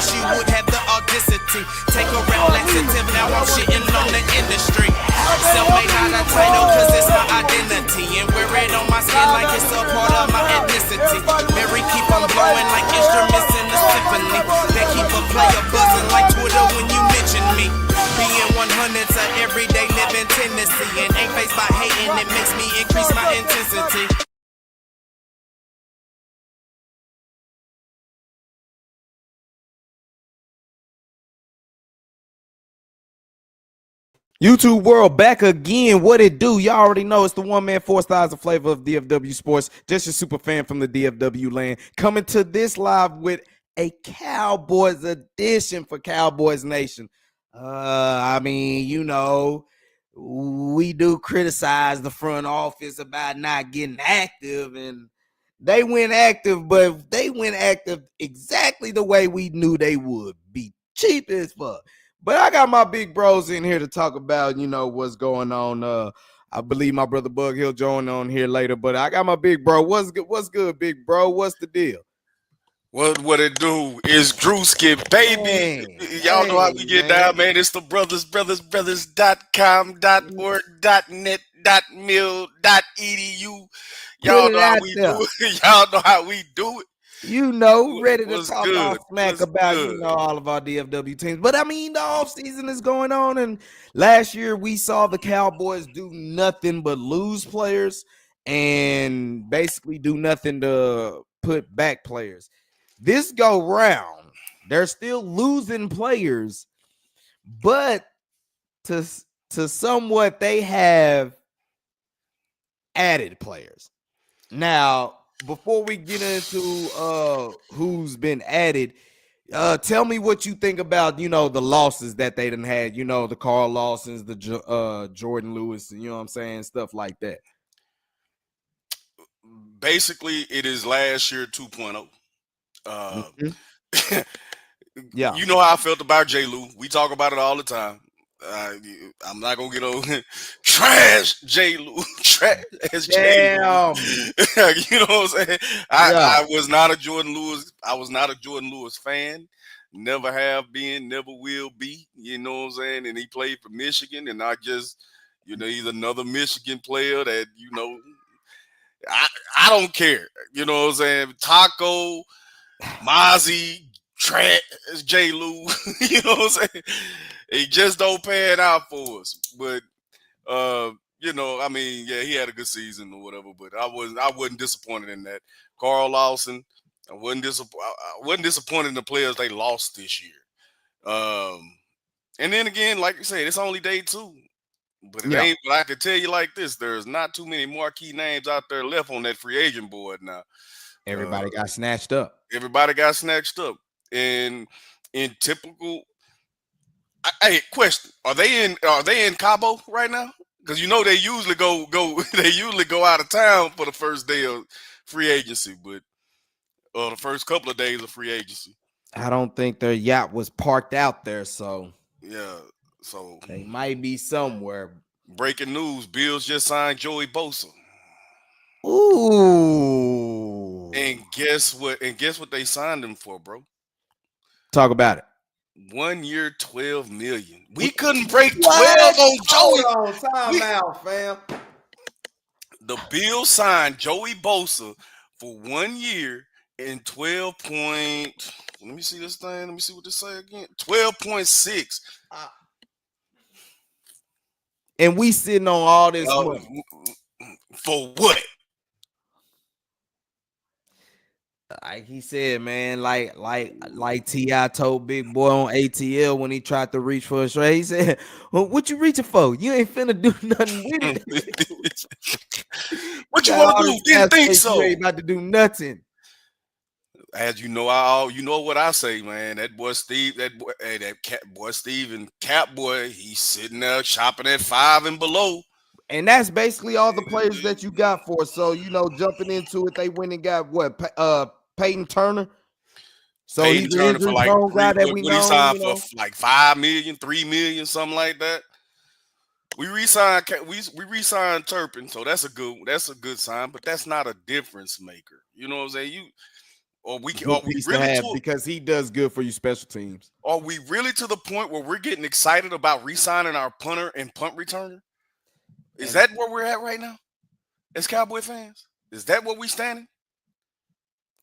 wish you would have the audacity. Take a rap laxative, now I'm shitting on the industry. Self-made, not a title, cause it's my identity. And wear it on my skin like it's a part of my ethnicity. Mary keep on blowing like instruments in the symphony. That keep a player buzzing like Twitter when you mention me. Being 100's a everyday living tendency. And ain't faced by hating, it makes me increase my intensity. YouTube world back again. What it do? Y'all already know it's the one man, 4 stars, the flavor of DFW sports. Just your super fan from the DFW land. Coming to this live with a Cowboys edition for Cowboys Nation. I mean, you know, we do criticize the front office about not getting active, and they went active, but they went active exactly the way we knew they would. Be cheap as fuck. But I got my big bros in here to talk about, you know, what's going on. I believe my brother Bug, he'll join on here later. But I got my big bro. What's good, big bro? What's the deal? What it do is Drewski, baby. Y'all know how we get down, man. It's the brothers.com, .org, .net, .mil, .edu. Y'all know how we do it. Y'all know how we do it. You know, ready to talk good? all smack about, you know, all of our DFW teams. But I mean, the offseason is going on, and last year we saw the Cowboys do nothing but lose players and basically do nothing to put back players. This go round, they're still losing players, but to somewhat they have added players. Now, before we get into who's been added, tell me what you think about, you know, the losses that they done had, you know, the Carl Lawsons, the Jordan Lewis, you know what I'm saying, stuff like that. Basically, it is last year 2.0. Yeah. You know how I felt about J. Lou. We talk about it all the time. I'm not gonna get over trash J. Lou, trash J. Lou. You know what I'm saying? I was not a Jordan Lewis. I was not a Jordan Lewis fan. Never have been. Never will be. You know what I'm saying? And he played for Michigan, and I just, you know, he's another Michigan player that, you know, I don't care. You know what I'm saying? Taco, Mozzie, trash J. Lou. You know what I'm saying? He just don't pan out for us. But you know, I mean, yeah, he had a good season or whatever, but I wasn't disappointed in that. Carl Lawson, I wasn't disappointed in the players they lost this year. And then again, like you said, it's only day 2. But it ain't, but I can tell you like this, there's not too many marquee names out there left on that free agent board now. Everybody got snatched up. Everybody got snatched up. And in typical hey, question: Are they in Cabo right now? Because you know they usually go out of town for the first day of free agency, but the first couple of days of free agency. I don't think their yacht was parked out there, so yeah, so they might be somewhere. Breaking news: Bills just signed Joey Bosa. Ooh! And guess what? They signed him for, bro? Talk about it. 1 year, $12 million. We couldn't break 12 on Joey. Hold on, time out, fam. The Bills signed Joey Bosa for 1 year and 12 point. Let me see this thing. Let me see what this say again. 12.6. And we sitting on all this money. For what? Like he said, man, like T.I. told Big Boy on ATL when he tried to reach for a straight. He said, well, what you reaching for? You ain't finna do nothing with it. What you want to do? Didn't think so. You ain't about to do nothing. As you know, you know what I say, man. That boy Steve, boy Steve and Cap Boy, he's sitting there shopping at 5 and below. And that's basically all the players that you got for. So, you know, jumping into it, they went and got what? Peyton Turner. So Peyton he's Turner for like guy that we know, he signed for like $5 million, $3 million, something like that. We re-signed Turpin, so that's a good sign, but that's not a difference maker. You know what I'm saying? Or we can, Good piece to have because he does good for you special teams. are we really to the point where we're getting excited about re-signing our punter and punt returner? Is that where we're at right now as Cowboy fans? Is that where we standing?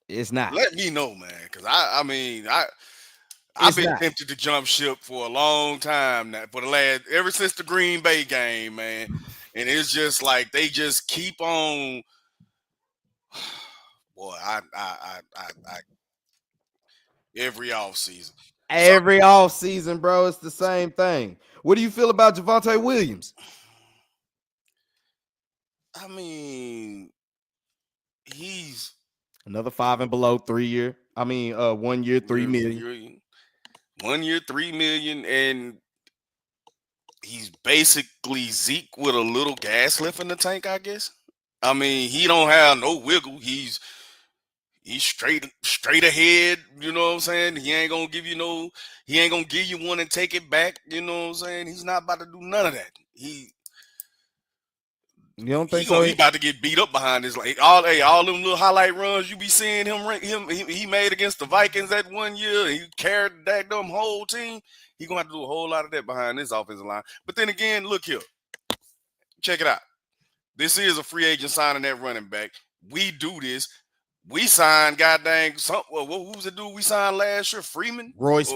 It's not. Let me know, man, because I've It's been not. tempted to jump ship for a long time now, ever since the Green Bay game, man. And it's just like they just keep on. Boy, I every offseason. Every off season, bro, it's the same thing. What do you feel about Javonte Williams? I mean, he's Another 5 and below 3 year. 1 year, 3 million. 1 year, 3 million, and he's basically Zeke with a little gas left in the tank, I guess. I mean, he don't have no wiggle. He's straight ahead, you know what I'm saying? He ain't gonna give you one and take it back, you know what I'm saying? He's not about to do none of that. You don't think so? He about to get beat up behind this. Like all them little highlight runs you be seeing he made against the Vikings that 1 year. He carried that dumb whole team. He gonna have to do a whole lot of that behind this offensive line. But then again, look here. Check it out. This is a free agent signing that running back. We do this. We signed who was the dude we signed last year? Freeman?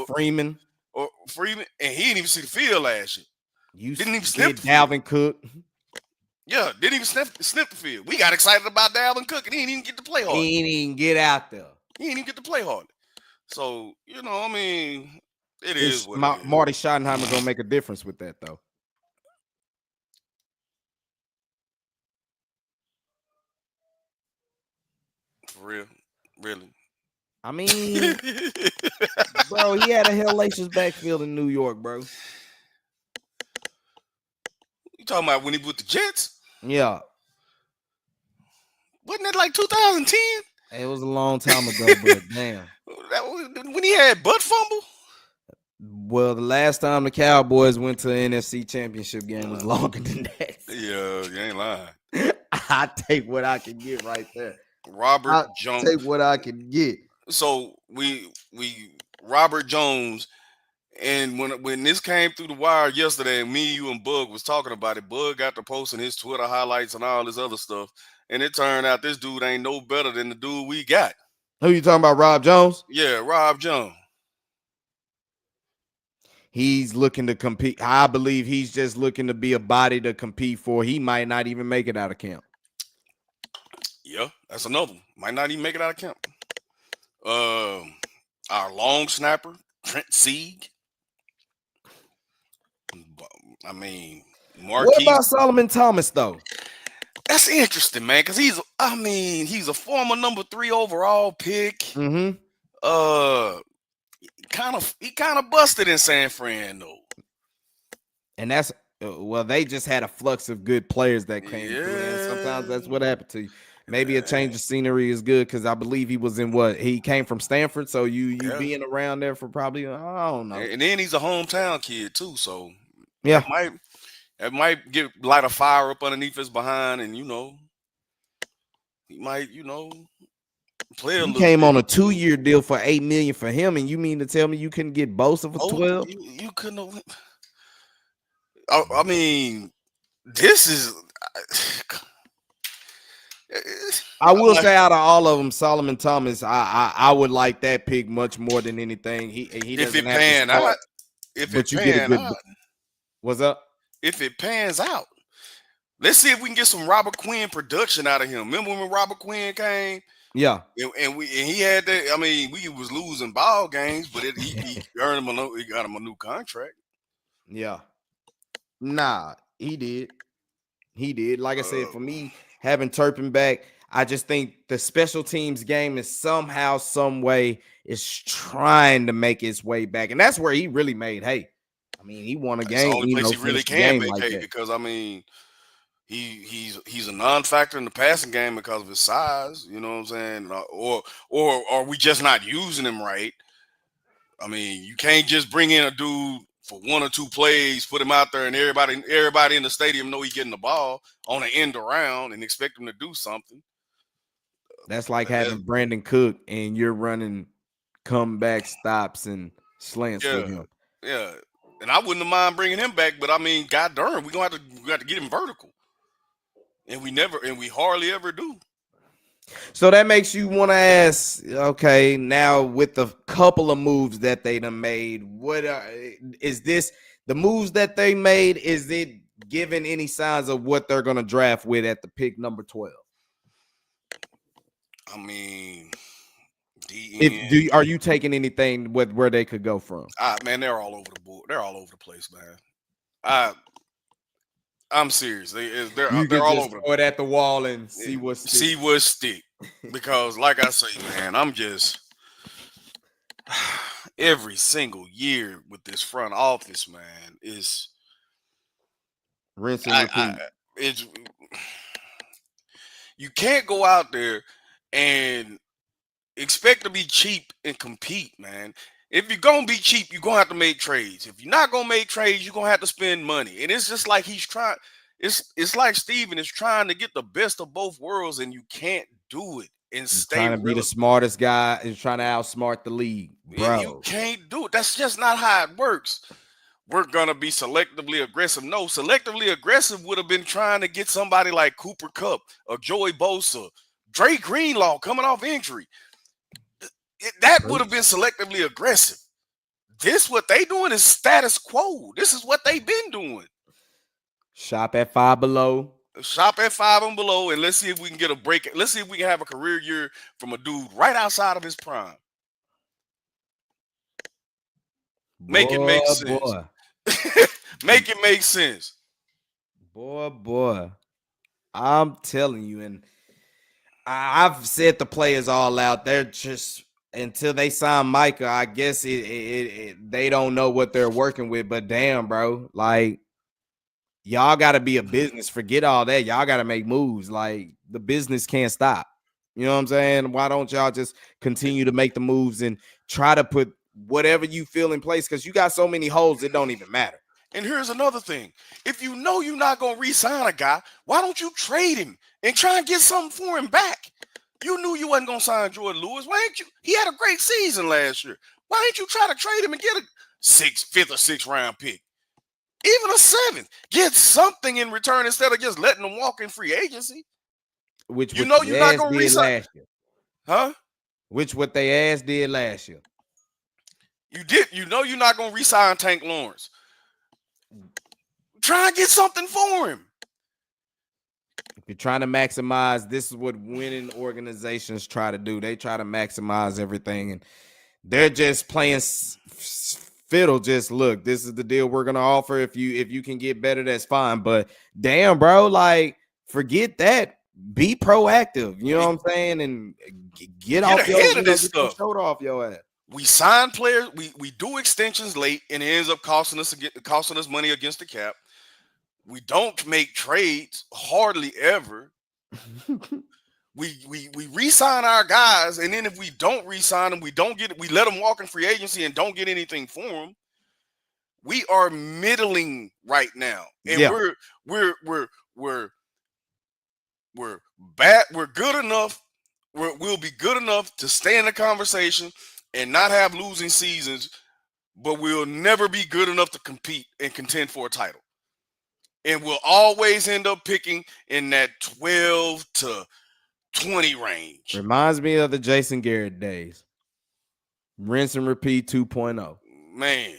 Freeman. Or Freeman. And he didn't even see the field last year. You didn't even sniff the field. Dalvin Cook. Yeah, didn't even sniff the field. We got excited about Dalvin Cook, and he didn't even get to play hard. He didn't even get out there. He didn't even get to play hard. So, it is what it is. Marty Schottenheimer going to make a difference with that, though. For real? Really? I mean, bro, he had a hellacious backfield in New York, bro. You talking about when he with the Jets? Yeah. Wasn't that like 2010? It was a long time ago, but damn. When he had butt fumble? Well, the last time the Cowboys went to an NFC Championship game was longer than that. Yeah, you ain't lying. I take what I can get right there. Robert Jones. Take what I can get. So Robert Jones, and when this came through the wire yesterday, and me, you, and Bug was talking about it, Bug got to posting his Twitter highlights and all this other stuff, and it turned out this dude ain't no better than the dude we got. Who you talking about, Rob Jones? Yeah, Rob Jones. He's looking to compete. I believe he's just looking to be a body to compete for. He might not even make it out of camp. Yeah, that's another one. Might not even make it out of camp. Our long snapper, Trent Sieg. I mean, What about Solomon Thomas, though? That's interesting, man, because he's a former number 3 overall pick. Mm-hmm. He kind of busted in San Fran, though. And that's they just had a flux of good players that came through, and sometimes that's what happened to you. Maybe a change of scenery is good because I believe he was he came from Stanford, so you being around there for probably I don't know. And then he's a hometown kid too, so yeah, it might light a fire up underneath his behind, and he might play a little. He came on a 2-year deal for $8 million for him, and you mean to tell me you couldn't get Bosa for 12? You couldn't have. I mean, this is. I will say out of all of them, Solomon Thomas, I would like that pick much more than anything. He if doesn't it pan out, What's up? If it pans out, let's see if we can get some Robert Quinn production out of him. Remember when Robert Quinn came? Yeah, and he had that. I mean, we was losing ball games, but he earned him he got him a new contract. Yeah, nah, he did. Like I said, for me, having Turpin back, I just think the special teams game is somehow, some way, is trying to make its way back, and that's where he really made hay. I mean, he won a game. The only place he really can make hay because I mean, he's a non-factor in the passing game because of his size. You know what I'm saying? Or are we just not using him right? I mean, you can't just bring in a dude for 1 or 2 plays, put him out there, and everybody in the stadium know he's getting the ball on an end around and expect him to do something. That's like having Brandon Cook and you're running comeback stops and slants with him. Yeah. And I wouldn't have mind bringing him back, but I mean, god darn, we got to get him vertical. And we hardly ever do. So that makes you want to ask, okay, now with the couple of moves that they done made, what is this? The moves that they made, is it giving any signs of what they're going to draft with at the pick number 12? I mean, are you taking anything with where they could go from? Man, they're all over the board. They're all over the place, man. I'm serious. They're all over. Throw it at the wall and see what stick. Because, like I say, man, I'm just every single year with this front office, man, is rinse and repeat. It's you can't go out there and expect to be cheap and compete, man. If you're gonna be cheap, you're gonna have to make trades. If you're not gonna make trades, you're gonna have to spend money. And it's just like he's trying. It's like Steven is trying to get the best of both worlds, and you can't do it. And stay trying to be the smartest guy and trying to outsmart the league, bro. You can't do it. That's just not how it works. We're gonna be selectively aggressive. No, selectively aggressive would have been trying to get somebody like Cooper Kupp or Joey Bosa, Dre Greenlaw coming off injury. That would have been selectively aggressive. This what they doing is status quo. This is what they've been doing. Shop at Five Below. Shop at Five and Below, and let's see if we can get a break. Let's see if we can have a career year from a dude right outside of his prime. Make it make sense. Make it make sense. Boy. I'm telling you, and I've said the players all out. They're just until they sign Micah, I guess they don't know what they're working with. But damn, bro, like y'all got to be a business. Forget all that. Y'all got to make moves. Like the business can't stop. You know what I'm saying? Why don't y'all just continue to make the moves and try to put whatever you feel in place? Because you got so many holes, it don't even matter. And here's another thing. If you know you're not going to re-sign a guy, why don't you trade him and try and get something for him back? You knew you wasn't going to sign Jordan Lewis. Why ain't you? He had a great season last year. Why ain't you try to trade him and get a fifth or sixth round pick? Even a seventh. Get something in return instead of just letting them walk in free agency. Which you know you're not going to re-sign last year. Huh? Which what they ass did last year. You know you're not going to re-sign Tank Lawrence. Try and get something for him. If you're trying to maximize, this is what winning organizations try to do. They try to maximize everything, and they're just playing fiddle. Just look, this is the deal we're gonna offer. If you can get better, that's fine. But damn, bro, like forget that. Be proactive. You know what I'm saying? And get off ahead of this stuff. Shoulder off your ass. We sign players. We do extensions late, and it ends up costing us money against the cap. We don't make trades hardly ever. we re-sign our guys, and then if we don't re-sign them, we let them walk in free agency and don't get anything for them. We are middling right now, and we're bad. We're good enough. We'll be good enough to stay in the conversation and not have losing seasons, but we'll never be good enough to compete and contend for a title. And we'll always end up picking in that 12 to 20 range. Reminds me of the Jason Garrett days. Rinse and repeat 2.0. Man.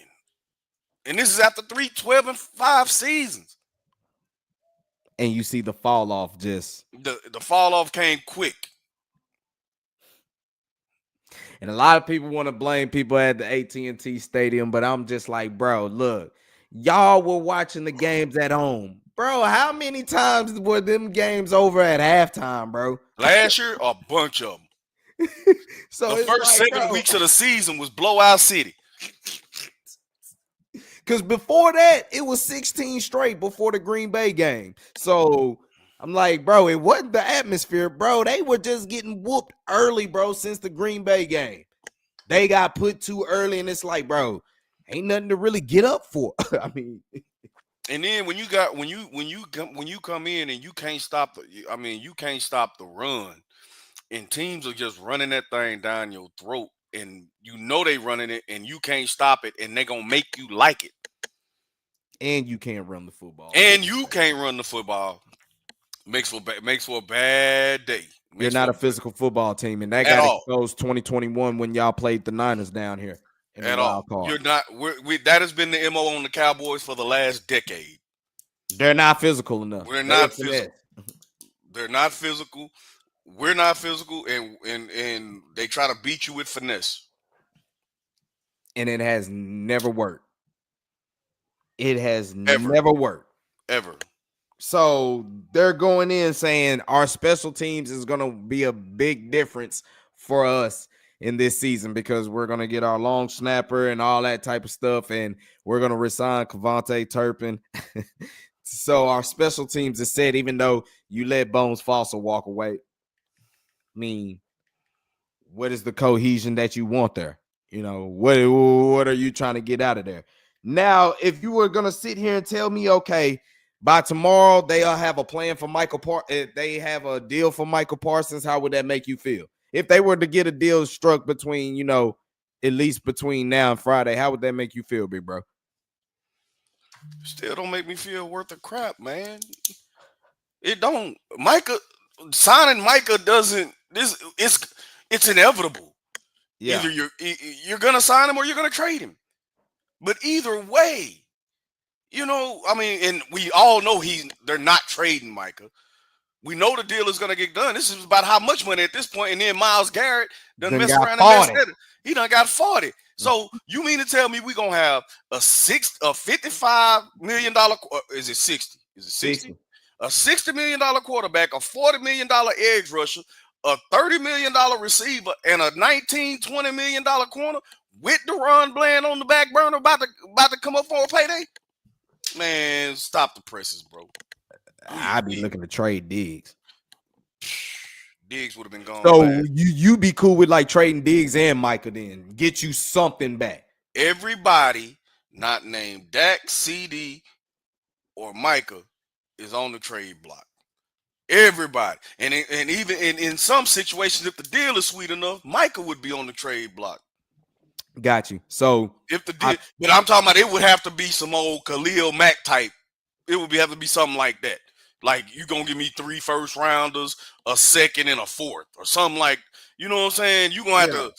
And this is after 3, 12, and 5 seasons. And you see the fall off just. The fall off came quick. And a lot of people want to blame people at the AT&T Stadium, but I'm just like, bro, look. Y'all were watching the games at home. Bro, how many times were them games over at halftime, bro? Last year, a bunch of them. So the first 7 weeks of the season was blowout city. Because before that, it was 16 straight before the Green Bay game. So I'm like, bro, it wasn't the atmosphere, bro. They were just getting whooped early, bro, since the Green Bay game. They got put too early, and it's like, bro, ain't nothing to really get up for. I mean, and then when you come in and you can't stop the run, and teams are just running that thing down your throat, and you know they running it, and you can't stop it, and they gonna make you like it. And you can't run the football. And you can't run the football. Makes for a bad day. You're not a physical football team, and that at got all. exposed 2021 when y'all played the Niners down here in At the all. wild card. You're not. That has been the MO on the Cowboys for the last decade. They're not physical enough. We're not physical. They're not physical. We're not physical, and they try to beat you with finesse. And it has never worked. It has never worked. Ever. So they're going in saying our special teams is going to be a big difference for us in this season because we're going to get our long snapper and all that type of stuff, and we're going to resign Cavante Turpin. So our special teams is said, even though you let Bones Foster walk away. I mean, what is the cohesion that you want there? You know, what are you trying to get out of there? Now, if you were going to sit here and tell me, okay, by tomorrow they'll have a plan for Michael Parsons, they have a deal for Michael Parsons, how would that make you feel? If they were to get a deal struck between, you know, at least between now and Friday, how would that make you feel, big bro? Still don't make me feel worth a crap, man. It don't. Signing Micah doesn't. It's inevitable. Yeah. Either you're gonna sign him or you're gonna trade him. But either way, you know, I mean, and we all know they're not trading Micah. We know the deal is going to get done. This is about how much money at this point. And then Myles Garrett done mess around and mess. He done got 40. So you mean to tell me we're going to have a $55 million, is it 60? Is it 60? A $60 million quarterback, a $40 million edge rusher, a $30 million receiver, and a $19-20 million corner with Deron Bland on the back burner about to come up for a payday? Man, stop the presses, bro. I'd be looking to trade Diggs. Diggs would have been gone. So you be cool with like trading Diggs and Micah then. Get you something back. Everybody not named Dak, CD, or Micah is on the trade block. Everybody. And even in some situations, if the deal is sweet enough, Micah would be on the trade block. Got you. So if the deal, but I'm talking about it would have to be some old Khalil Mack type. It would have to be something like that. Like you gonna give me 3 first rounders, a second, and a fourth, or something like. You know what I'm saying? You gonna have to,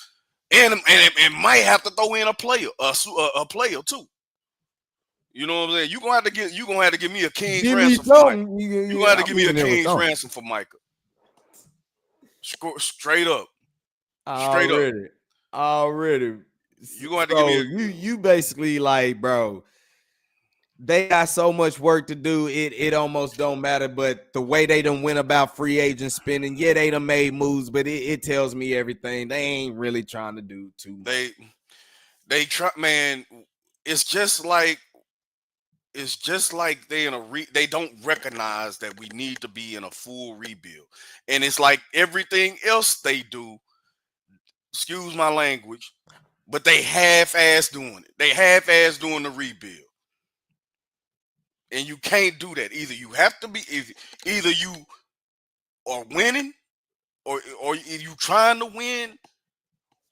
and might have to throw in a player, a player too. You know what I'm saying? You gonna have to give me a king's ransom for Micah. You gonna have to give me a king's ransom for Micah. Straight up. Already. You gonna have to give me you basically like, bro. They got so much work to do. It almost don't matter. But the way they done went about free agent spending, they done made moves, but it tells me everything. They ain't really trying to do too much. They try, man. It's just like they don't recognize that we need to be in a full rebuild. And it's like everything else they do, excuse my language, but they half-ass doing it. They half-ass doing the rebuild. And you can't do that. Either you have to be, either you are winning, or you trying to win,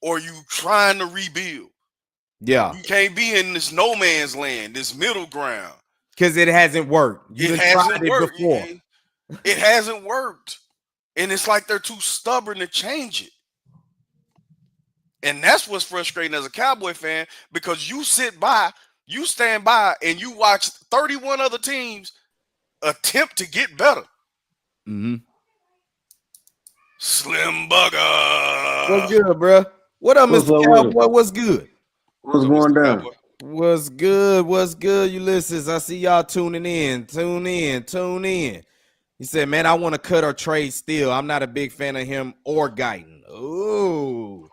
or you trying to rebuild. Yeah. You can't be in this no man's land, this middle ground. Because it hasn't worked. It hasn't worked before. It hasn't worked. And it's like they're too stubborn to change it. And that's what's frustrating as a Cowboy fan, because you stand by, and you watch 31 other teams attempt to get better. Mm-hmm. Slim Bugger. What's good, bro? What up, Mr. Cowboy? What's good? What's going down? What's good? What's good, Ulysses? I see y'all tuning in. Tune in. He said, man, I want to cut or trade Steele. I'm not a big fan of him or Guyton. Ooh.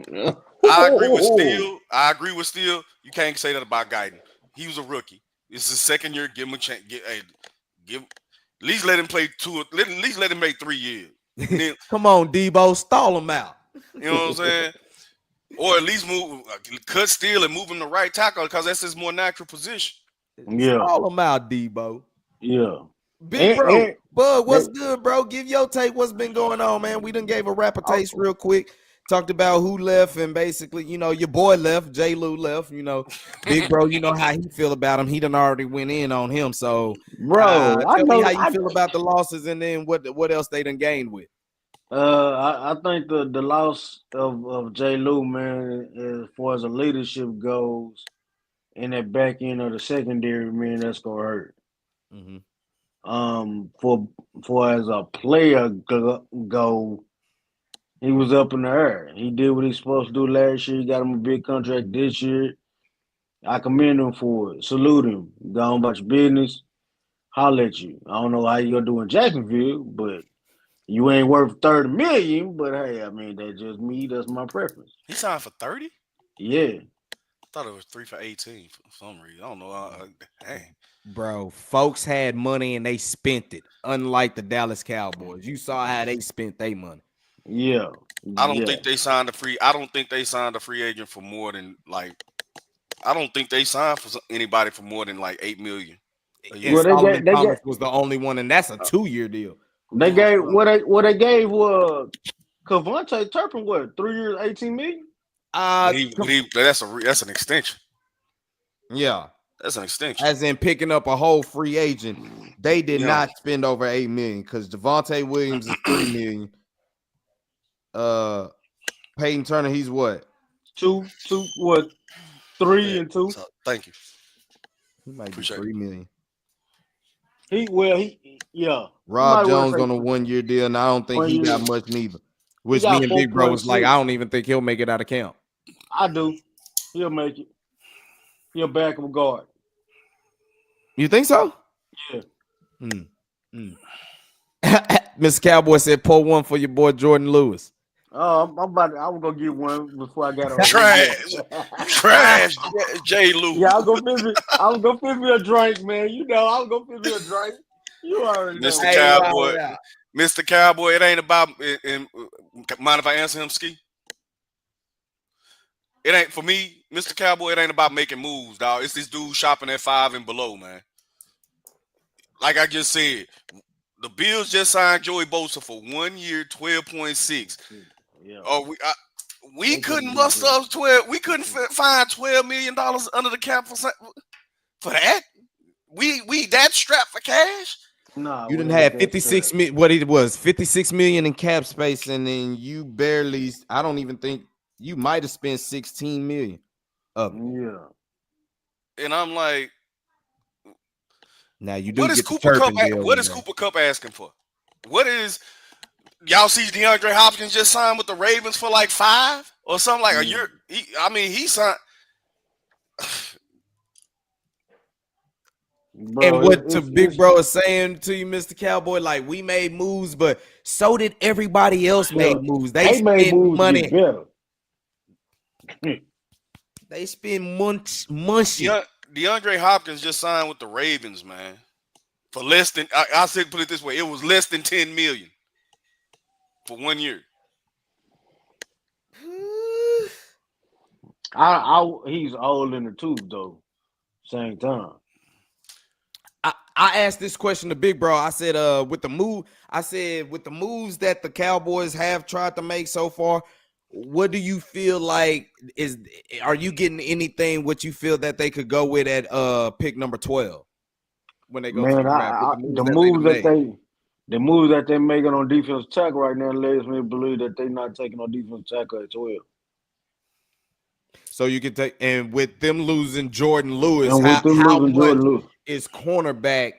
I agree with Steele. You can't say that about Guyton. He was a rookie. It's his second year. Give him a chance. At least let him play at least let him make 3 years. Then, come on, Debo, stall him out. You know what I'm saying? Or at least cut Steele and move him to right tackle, because that's his more natural position. Yeah. Stall him out, Debo. Yeah. Big bro, And Bud, what's good, bro? Give your take. What's been going on, man? We done gave a rapper taste real quick. Talked about who left, and basically, your boy left. J. Lou left. Big bro, you know how he feel about him. He done already went in on him. So, bro, I tell me how know. you feel about the losses, and then what else they done gained with. I think the loss of J. Lou, man, as far as the leadership goes, in that back end of the secondary, man, that's gonna hurt. Mm-hmm. For as a player go, he was up in the air. He did what he's supposed to do last year. He got him a big contract this year. I commend him for it. Salute him. Go on about your business. Holler at you. I don't know how you gonna do in Jacksonville, but you ain't worth 30 million. But hey, I mean that's just me. That's my preference. He signed for 30. Yeah. I thought it was 3 for 18 for some reason. I don't know. Dang. Bro, folks had money and they spent it. Unlike the Dallas Cowboys, you saw how they spent their money. Yeah. I don't think they signed a free. I don't think they signed a free agent for more than like. I don't think they signed for anybody for more than like $8 million a year. Well, Solomon Thomas was the only one, and that's a 2-year deal. They gave what they gave Cavante Turpin 3 years, 18 million. That's an extension. Yeah, that's an extension. As in picking up a whole free agent. They did not spend over $8 million because Devontae Williams is $3 million. Peyton Turner, he's what? 3 and 2. So, thank you. He might be $3 million. Rob Jones on a 1-year deal, and I don't think he got much neither. Which me and Big Bro was like, I don't even think he'll make it out of camp. I do. He'll make it. He'll back him guard. You think so? Yeah. Mr. Cowboy said, pull one for your boy Jordan Lewis. I was gonna get one before I got on. Trash, J. Lou. Yeah, I was gonna fit me a drink, man. You know, I was gonna fit me a drink. You already know. Mr. Cowboy. Mr. Cowboy, it ain't about. Mind if I answer him, Ski? It ain't for me, Mr. Cowboy. It ain't about making moves, dog. It's this dude shopping at 5 and below, man. Like I just said, the Bills just signed Joey Bosa for 1 year, 12.6. Yeah. Oh, we couldn't bust up 12. We couldn't find $12 million under the cap for that. We that strapped for cash. No, you didn't have 56 million. What it was, 56 million in cap space, and then you barely. I don't even think you might have spent 16 million. Yeah. And I'm like, now you do. What is Cooper Kupp? What is Cooper Kupp asking for? What is? Y'all see DeAndre Hopkins just signed with the Ravens for like 5 or something like a year. He signed. Bro, and what Big Bro is saying to you, Mr. Cowboy, like we made moves, but so did everybody else made moves. They spent money. They spend money. DeAndre Hopkins just signed with the Ravens, man, for less than. I said, put it this way: it was less than $10 million for 1 year. He's old in the tooth though. Same time. I asked this question to Big Bro. I said, with the moves that the Cowboys have tried to make so far, what do you feel like are you getting anything what you feel that they could go with at pick number 12 when they go to the draft? The moves that they're making on defensive tackle right now leads me to believe that they're not taking on defensive tackle at 12. So you can take, and with them losing Jordan Lewis, how much is cornerback?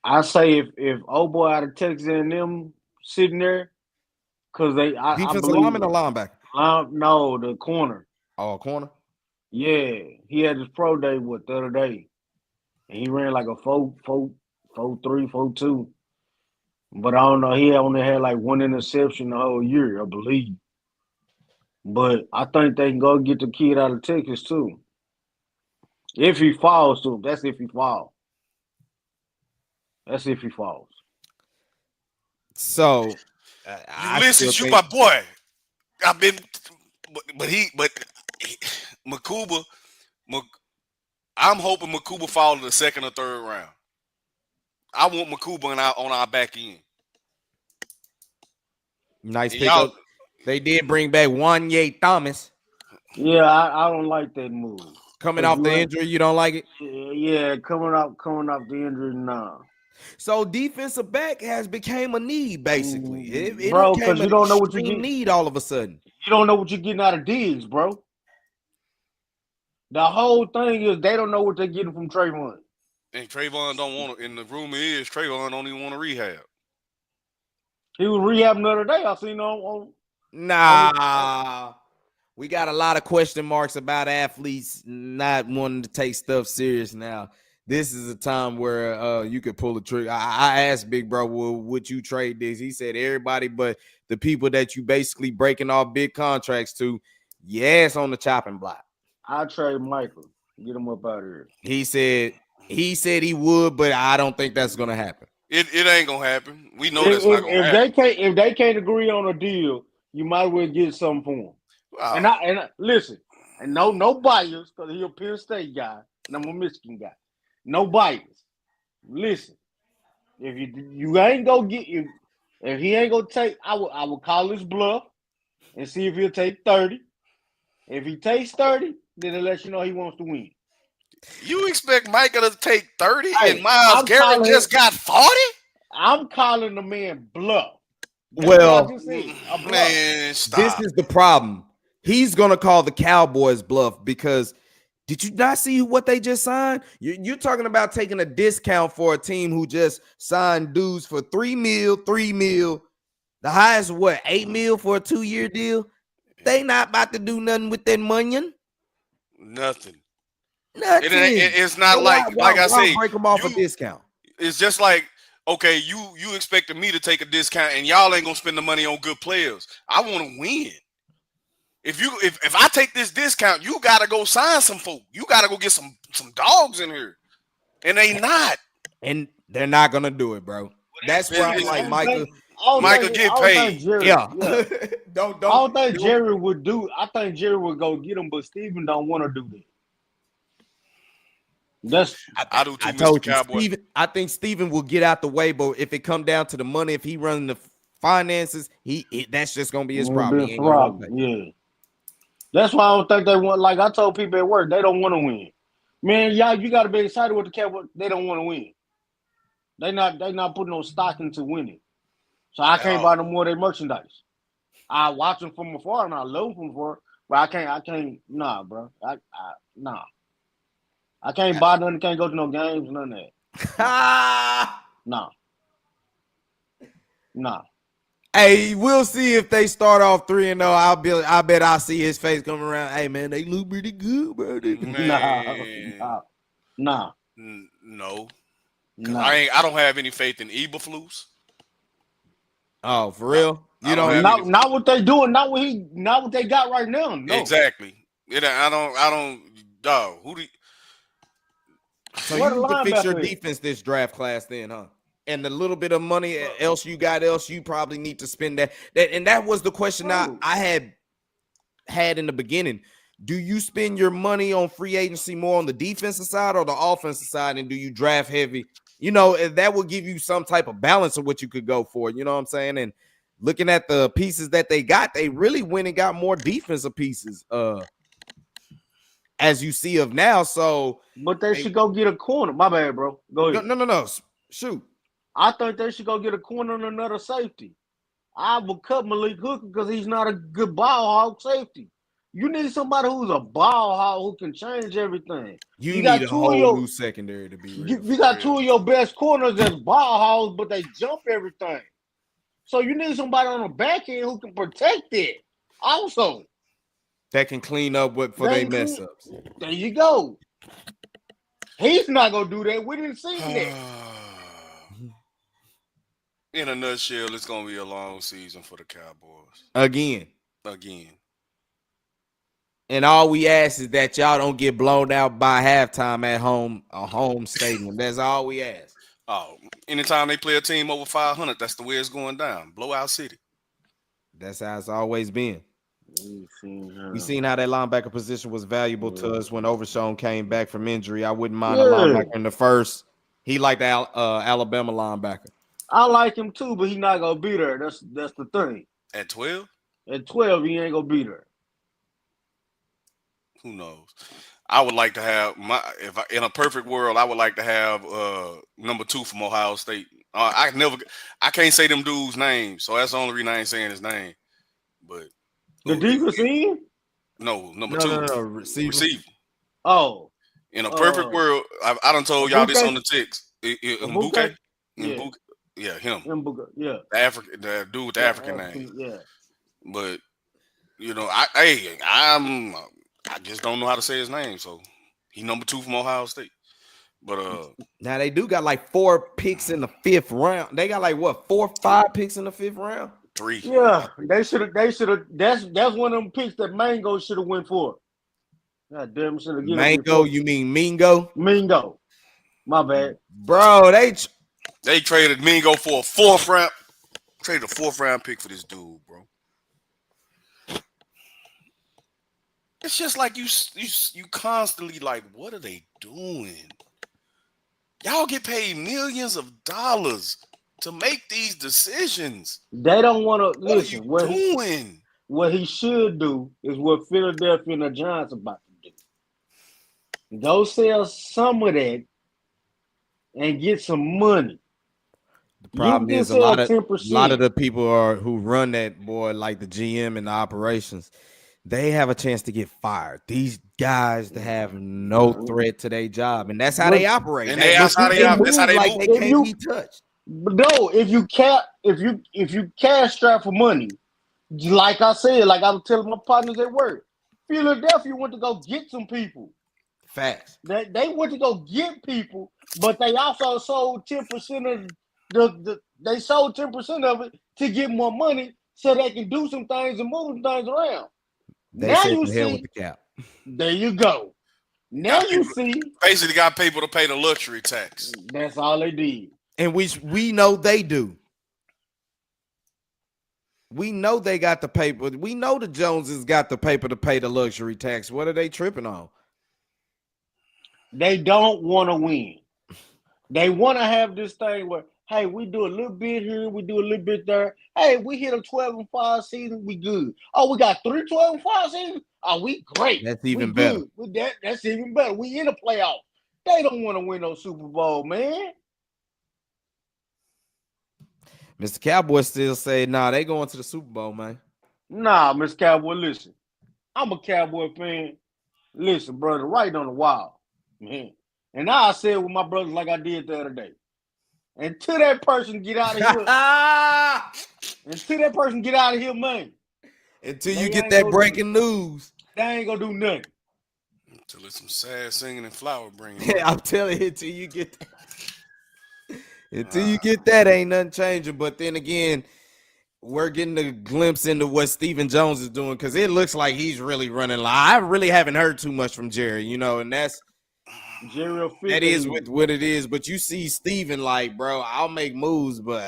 I say if old boy out of Texas and them sitting there, because defensive lineman or linebacker? No, the corner. Oh, corner. Yeah, he had his pro day the other day, and he ran like a 4.3, 4.2. But I don't know. He only had like one interception the whole year, I believe. But I think they can go get the kid out of Texas too. If he falls to him, that's if he falls. That's if he falls. So, listen, you my boy. I've been, but Makuba. I'm hoping Makuba fall in the second or third round. I want Makuba on our back end. Nice And y'all, pickup. They did bring back Wanye Thomas. Yeah, I don't like that move. Coming off the injury, you don't like it? Yeah, coming off the injury now. So defensive back has became a need, basically. It Bro, became because you an don't know what you extreme get. need all of a sudden. You don't know what you're getting out of Diggs, bro. The whole thing is they don't know what they're getting from Trayvon. and Trayvon don't want to. And the rumor is Trayvon don't even want to rehab. He was rehabbing the other day. I seen on Nah. We got a lot of question marks about athletes not wanting to take stuff serious now. This is a time where you could pull a trigger. I asked Big Bro, would you trade this? He said everybody but the people that you basically breaking off big contracts to, yes, on the chopping block. I trade Michael. Get him up out of here. He said he would, but I don't think that's gonna happen. It ain't gonna happen. We know that's not gonna happen. If they can't agree on a deal, you might as well get something for him. Wow. And I listen, and no bias, because he's a Penn State guy and I'm a Michigan guy. No bias. Listen, if you ain't gonna get if he ain't gonna take, I will call his bluff and see if he'll take 30. If he takes 30, then it lets you know he wants to win. You expect Micah to take 30 and Myles Garrett just got 40? I'm calling the man bluff. Well, man, stop. This is the problem. He's gonna call the Cowboys bluff because did you not see what they just signed? You're talking about taking a discount for a team who just signed dudes for $3 million. The highest, what, $8 million for a 2-year deal? They not about to do nothing with that money. Nothing. It's not so like I say, break them off a discount. It's just like, okay, you expected me to take a discount and y'all ain't gonna spend the money on good players. I want to win. If I take this discount, you gotta go sign some folk. You gotta go get some dogs in here, and they not. And they're not gonna do it, bro. That's why I'm like Michael get paid. Yeah. I don't think Jerry would do. I think Jerry would go get him, but Steven don't want to do that. I do too, Mr. Cowboy. I think Steven will get out the way, but if it come down to the money, if he running the finances, that's just gonna be his problem. Yeah. That's why I don't think they want. Like I told people at work, they don't want to win. Man, y'all, you got to be excited with the Cowboys. They don't want to win. They not putting no stock into winning. So I can't buy no more of their merchandise. I watch them from afar and I love them from afar, but I can't. Nah, bro. Nah. I can't buy nothing. Can't go to no games. None of that. Nah. Hey, we'll see if they start off 3-0. I bet I'll see his face coming around. Hey man, they look pretty good, bro. Nah. No. I don't have any faith in Eberflus. Oh, for real? You don't not what they doing, not what they got right now. No. Exactly. I don't dog. Who do you, so you need to fix your defense this draft class then, huh? And the little bit of money else you probably need to spend that. And that was the question I had in the beginning. Do you spend your money on free agency more on the defensive side or the offensive side? And do you draft heavy? You know, that will give you some type of balance of what you could go for. You know what I'm saying? And looking at the pieces that they got, they really went and got more defensive pieces as you see of now. So, but they should go get a corner. My bad, bro. Go ahead. No. Shoot. I think they should go get a corner and another safety. I will cut Malik Hooker because he's not a good ball hog safety. You need somebody who's a ball hog who can change everything. You need a whole new secondary to be real. You got two of your best corners that's ball hogs, but they jump everything. So you need somebody on the back end who can protect it also. That can clean up for their mess ups. There you go. He's not going to do that. We didn't see that. In a nutshell, it's going to be a long season for the Cowboys. Again. And all we ask is that y'all don't get blown out by halftime at home, a home stadium. That's all we ask. Oh, anytime they play a team over 500, that's the way it's going down. Blowout city. That's how it's always been. We seen how that linebacker position was valuable to us when Overshown came back from injury. I wouldn't mind a linebacker in the first. He like the Alabama linebacker. I like him too, but he not gonna be there. That's the thing. At 12? At 12, he ain't gonna be there. Who knows? I would like to have in a perfect world, I would like to have number 2 from Ohio State. I can't say them dudes' names, so that's the only reason I ain't saying his name. But The defense end? No, number 2. No, receiver. Oh. In a perfect world, I done told y'all this on the text. Mbuke? Yeah. Yeah, him. Mbuke, yeah. The dude with the African name. Yeah. But I just don't know how to say his name, so he number 2 from Ohio State. But now they do got like 4 picks in the 5th round. They got like what 4 or 5 picks in the 5th round? 3. Yeah, they should have. That's one of them picks that Mango should have went for. God damn, should have. Mango, you mean Mingo? Mingo, my bad, bro. They traded Mingo for a 4th round. Traded a 4th round pick for this dude, bro. It's just like you constantly like, what are they doing? Y'all get paid millions of dollars to make these decisions. They don't want to listen. What are you doing? What he should do is what Philadelphia and the Giants about to do. Go sell some of that and get some money. The problem is a lot of the people who run that, boy, like the GM and the operations, they have a chance to get fired. These guys that have no threat to their job, and that's how they operate. And that's how they move. They can't be touched. No, if you cash strap for money, like I said, like I was telling my partners at work, Philadelphia went to go get some people. Facts. They went to go get people, but they also sold 10% of they sold 10% of it to get more money so they can do some things and move some things around. Now you see, with the cap. There you go. Now you see, basically got people to pay the luxury tax. That's all they did. And we know they do. We know they got the paper. We know the Joneses got the paper to pay the luxury tax. What are they tripping on? They don't want to win. They want to have this thing where, hey, we do a little bit here, we do a little bit there. Hey, we hit a 12-5 season, we good. Oh, we got 3 12-5 seasons? Oh, we great. That's even better. That's even better. We in the playoff. They don't want to win no Super Bowl, man. Mr. Cowboy still say, nah, they going to the Super Bowl, man. Nah, Mr. Cowboy, listen. I'm a Cowboy fan. Listen, brother, right on the wall, man. And now I said with my brothers like I did the other day. Until that person get out of here. Man. Until you get that breaking news. They ain't gonna do nothing. Until it's some sad singing and flower bringing. Yeah, I'm telling you, until you get that. Until you get that, ain't nothing changing. But then again, we're getting a glimpse into what Stephen Jones is doing because it looks like he's really running. I really haven't heard too much from Jerry, and that's that is what it is. But you see Stephen like, bro, I'll make moves, but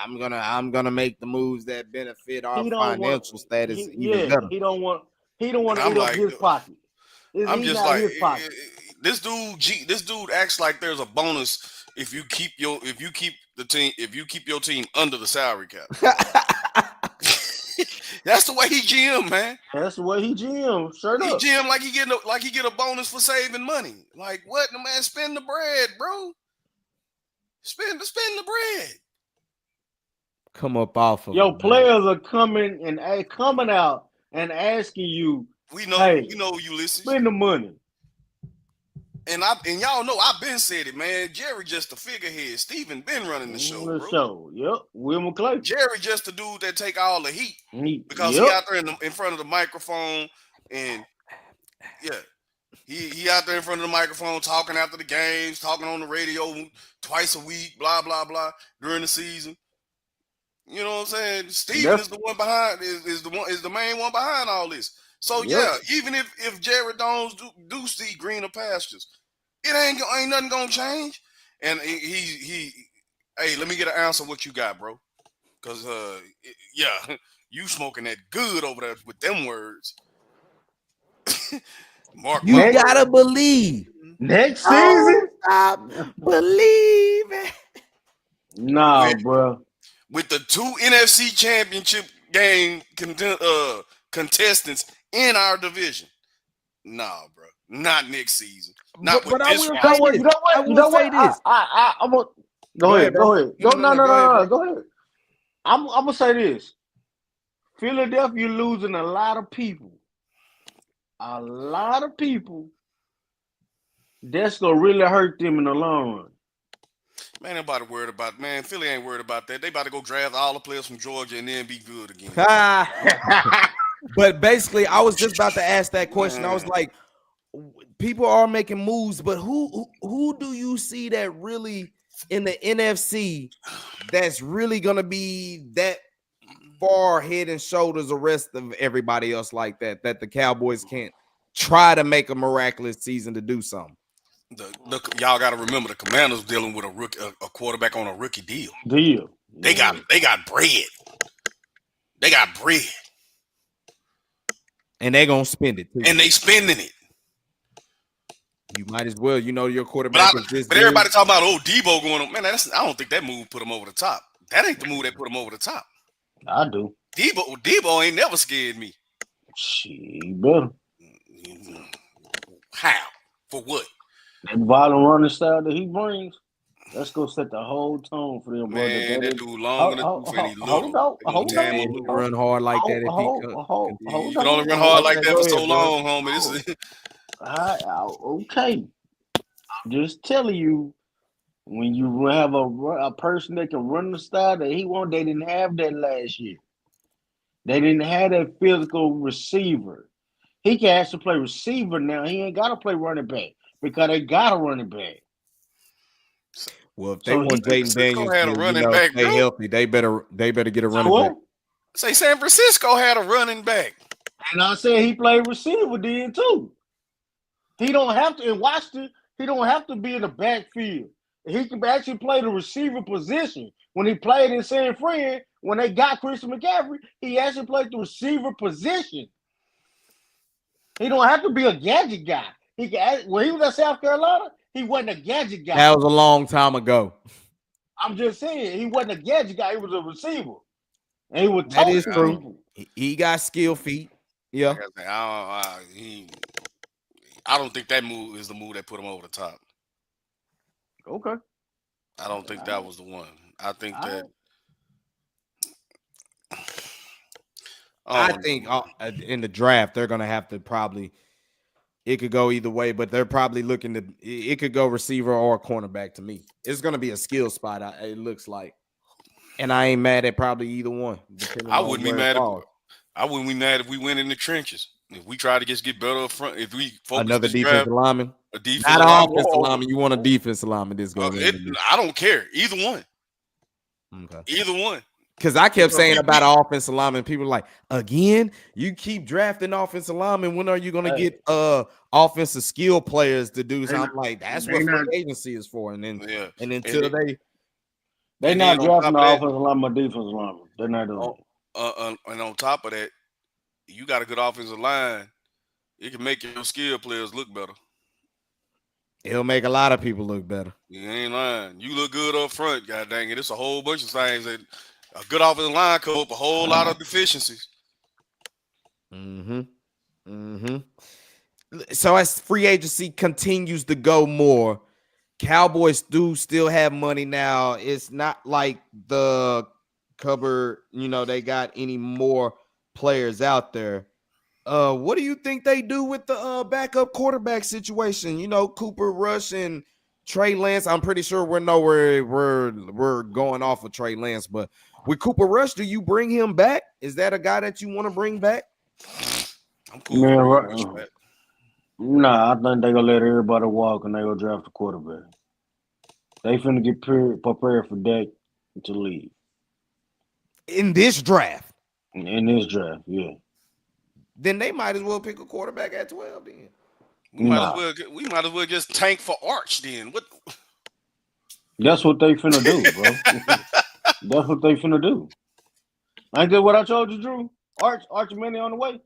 I'm gonna make the moves that benefit our financial status even better. He don't want to eat up his pocket. I'm just like this dude acts like there's a bonus. If you keep your team under the salary cap. That's the way he GM, man. That's the way he GM. Sure enough. He GM like he get a bonus for saving money. Like what? The man spend the bread, bro. Spend the bread. Come up off of your players are coming out and asking you. We know Ulysses. Spend the money. And y'all know I've been said it, man. Jerry just a figurehead. Steven been running the show, bro. Yep. Will McClay. Jerry just the dude that take all the heat because he out there in front of the microphone, and he out there in front of the microphone talking after the games, talking on the radio twice a week, blah blah blah during the season. You know what I'm saying? Steven is the one behind is the main one behind all this. So even if Jerry Jones do see greener pastures, it ain't nothing gonna change. And he hey, let me get an answer what you got, bro. Cause you smoking that good over there with them words. You gotta believe. Next season, stop believing. Nah, bro. With the 2 NFC championship game contestants in our division. Nah, bro. Not next season. Not with But I this will roster. say this. I will say this. I'm gonna go ahead. bro. Go ahead. No, Go ahead. I'm gonna say this. Philadelphia losing a lot of people. A lot of people. That's gonna really hurt them in the long run. Man, nobody worried about. Man, Philly ain't worried about that. They about to go draft all the players from Georgia and then be good again. But basically, I was just about to ask that question. I was like, people are making moves, but who do you see that really in the NFC that's really gonna be that far head and shoulders the rest of everybody else like that the Cowboys can't try to make a miraculous season to do something? Y'all got to remember the Commanders dealing with a quarterback on a rookie deal. They got bread. They got bread, and they're gonna spend it too. And they spending it. You might as well, your quarterback is this. But everybody talking about Debo going on. Man, I don't think that move put him over the top. That ain't the move that put him over the top. I do. Debo ain't never scared me. Shit, better. How? For what? That violent running style that he brings, let's go set the whole tone for them, bro. Man, that dude long in the tooth and he little. Hold on. Run hard like that if he you can only run hard like that for so long, homie. Okay. I'm just telling you, when you have a person that can run the style that he want, they didn't have that last year. They didn't have that physical receiver. He can actually play receiver now. He ain't got to play running back because they got a running back. Well, if they want Jaden Daniels to stay healthy, they better get a running back. Say San Francisco had a running back. And I said he played receiver then too. He don't have to in Washington. He don't have to be in the backfield. He can actually play the receiver position. When he played in San Fran, when they got Christian McCaffrey, he actually played the receiver position. He don't have to be a gadget guy. When he was at South Carolina, he wasn't a gadget guy. That was a long time ago. I'm just saying he wasn't a gadget guy. He was a receiver, and he was. That is true. He got skill feet. Yeah. I don't think that move is the move that put him over the top. Okay. I don't think that was the one. I think that. I think in the draft they're gonna have to probably. It could go either way, but they're probably looking to. It could go receiver or cornerback to me. It's gonna be a skill spot. It looks like, and I ain't mad at probably either one. I wouldn't be mad. I wouldn't be mad if we went in the trenches. If we try to just get better up front, if we focus another defensive lineman, a defensive not an offensive lineman. You want a defensive lineman? This goes. I don't care either one. Okay. Either one. Because I kept saying about an offensive lineman, people were like, again, you keep drafting offensive linemen. When are you going to get offensive skill players to do something? I'm like, that's what free agency is for. And then, and until they're not drafting the offensive lineman, defensive lineman. They're not doing it. And on top of that, you got a good offensive line. It can make your skill players look better. It'll make a lot of people look better. You ain't lying. You look good up front. God dang it. It's a whole bunch of things that a good offensive line cover up a whole lot of deficiencies. So as free agency continues to go more, Cowboys do still have money now. It's not like the cupboard, they got any more players out there. What do you think they do with the backup quarterback situation? Cooper Rush and Trey Lance. I'm pretty sure we're going off of Trey Lance, but with Cooper Rush, do you bring him back? Is that a guy that you want to bring back? I'm cool. Nah, I think they're gonna let everybody walk and they gonna draft a quarterback. They finna get prepared for Dak to leave. In this draft. Yeah. Then they might as well pick a quarterback at 12 then. We might as well just tank for Arch then. What? That's what they finna do, bro. That's what they finna do. Ain't that what I told you, Drew? Arch Manny on the way.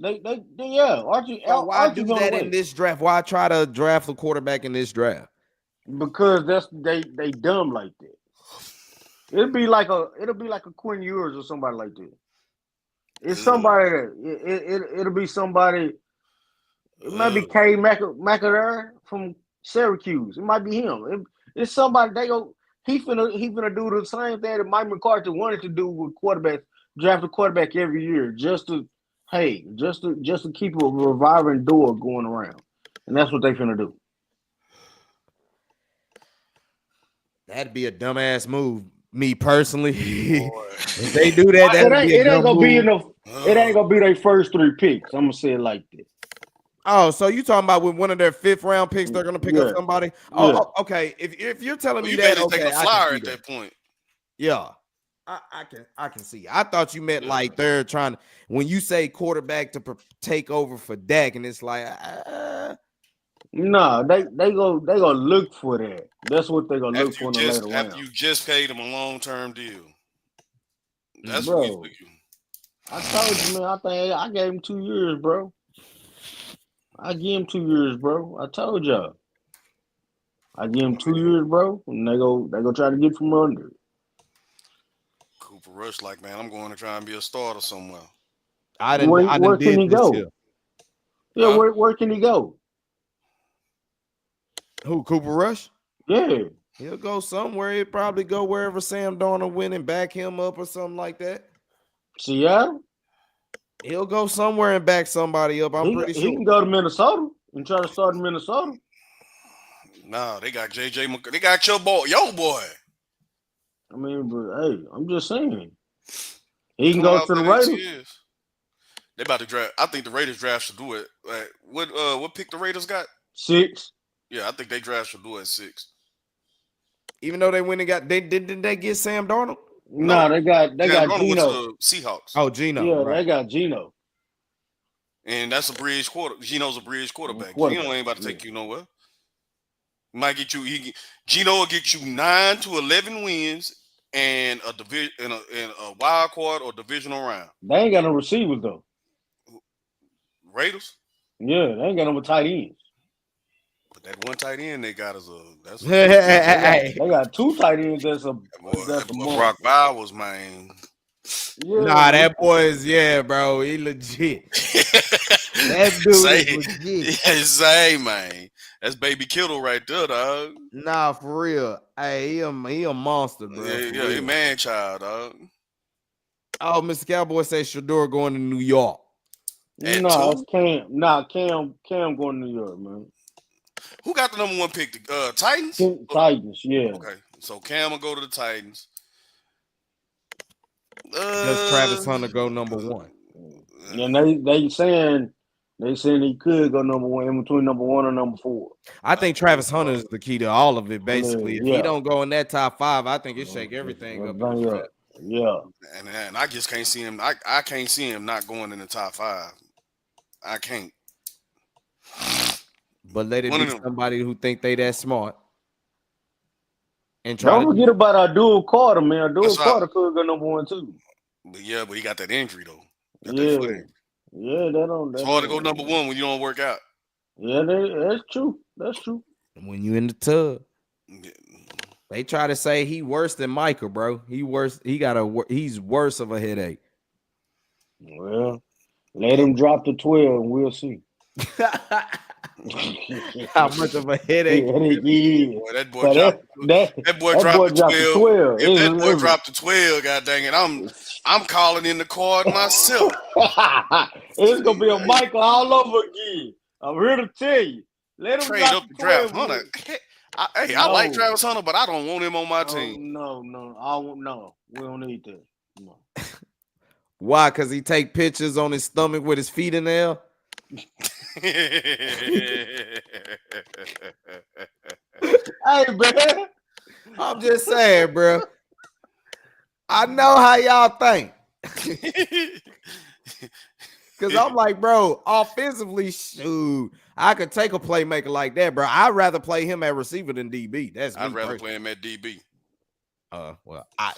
So why Archie do going that in away this draft? Why try to draft a quarterback in this draft? because they dumb like that. It'll be like a Quinn Ewers or somebody like that. It's somebody that it'll be somebody. It might be K McAdare from Syracuse. It might be him. It's somebody they go. He finna do the same thing that Mike McCarthy wanted to do with quarterbacks, draft a quarterback every year, just to keep a reviving door going around, and that's what they finna do. That'd be a dumbass move. Me personally, if they do that, that'd be a It ain't dumb gonna be move. enough. It ain't gonna be their first 3 picks. I'm gonna say it like this. Oh, so you talking about with one of their 5th round picks, they're gonna pick up somebody? Yeah. Okay. If you're telling me you that, take okay, a I flyer can see at that point. Yeah, I can see. I thought you meant like they're trying to. When you say quarterback to take over for Dak, and it's like, no, they go look for that. That's what they gonna look for in the later round. After you just paid them a long-term deal. That's bro. what we do. I told you, man. I think I gave him 2 years, bro. I give him 2 years, bro. I told y'all. I give him 2 years, bro, and they go try to get from under. Cooper Rush, like, man, I'm going to try and be a starter somewhere. Where can he go? Year. Yeah, where can he go? Who, Cooper Rush? Yeah. He'll go somewhere. He'll probably go wherever Sam Darnold went and back him up or something like that. Seattle? He'll go somewhere and back somebody up. I'm pretty sure. He can go to Minnesota and try to start in Minnesota. Nah, they got JJ. They got your boy. I mean, but hey, I'm just saying. He can go to the Raiders. They about to draft. I think the Raiders draft should do it. What pick the Raiders got? 6. Yeah, I think they draft should do it at 6. Even though they went and got didn't they get Sam Darnold? No, they got Geno. Went to the Seahawks. Oh, Geno. Yeah, right. They got Geno. And that's a bridge quarter. Geno's a bridge quarterback. Geno ain't about to take you nowhere. He might get you. Geno will get you 9 to 11 wins and a division and a wild card or divisional round. They ain't got no receivers though. Raiders? Yeah, they ain't got no tight ends. But that one tight end they got they got 2 tight ends. That's a Brock Bowers, man. Yeah, that boy is bro. He legit. That dude is legit. Yeah, same, man. That's baby Kittle right there, dog. Nah, for real. Hey, he a monster, bro. Yeah, he man child, dog. Oh, Mr. Cowboy says Shador going to New York. No, it's Cam. Nah, Cam going to New York, man. Who got the number 1 pick? The Titans? Titans, yeah. Okay, so Cam will go to the Titans. Does Travis Hunter go number 1? And they saying he could go number 1 in between number 1 and number 4. I think Travis Hunter is the key to all of it. Basically, if he don't go in that top 5, I think it shake everything up. Yeah, and I just can't see him. I can't see him not going in the top 5. I can't. But let it be somebody who think they that smart. And don't forget about our dual Carter, man. Our dual Carter could go number 1 too. But he got that injury though. It's hard to go number 1 when you don't work out. Yeah, that's true. That's true. When you in the tub, they try to say he worse than Michael, bro. He's worse of a headache. Well, let him drop to 12 and we'll see. How much of a headache? Boy, that boy dropped to 12. If that boy dropped to 12, god dang it, I'm calling in the card myself. It's gonna be a Michael all over again. I'm here to tell you. Let him trade up the draft Hunter. I like Travis Hunter, but I don't want him on my team. No. We don't need that. No. Why? Because he take pictures on his stomach with his feet in there? Hey, man. I'm just saying, bro. I know how y'all think. Because I'm like, bro, offensively, shoot, I could take a playmaker like that, bro. I'd rather play him at receiver than DB. I'd rather play him at DB. Well, I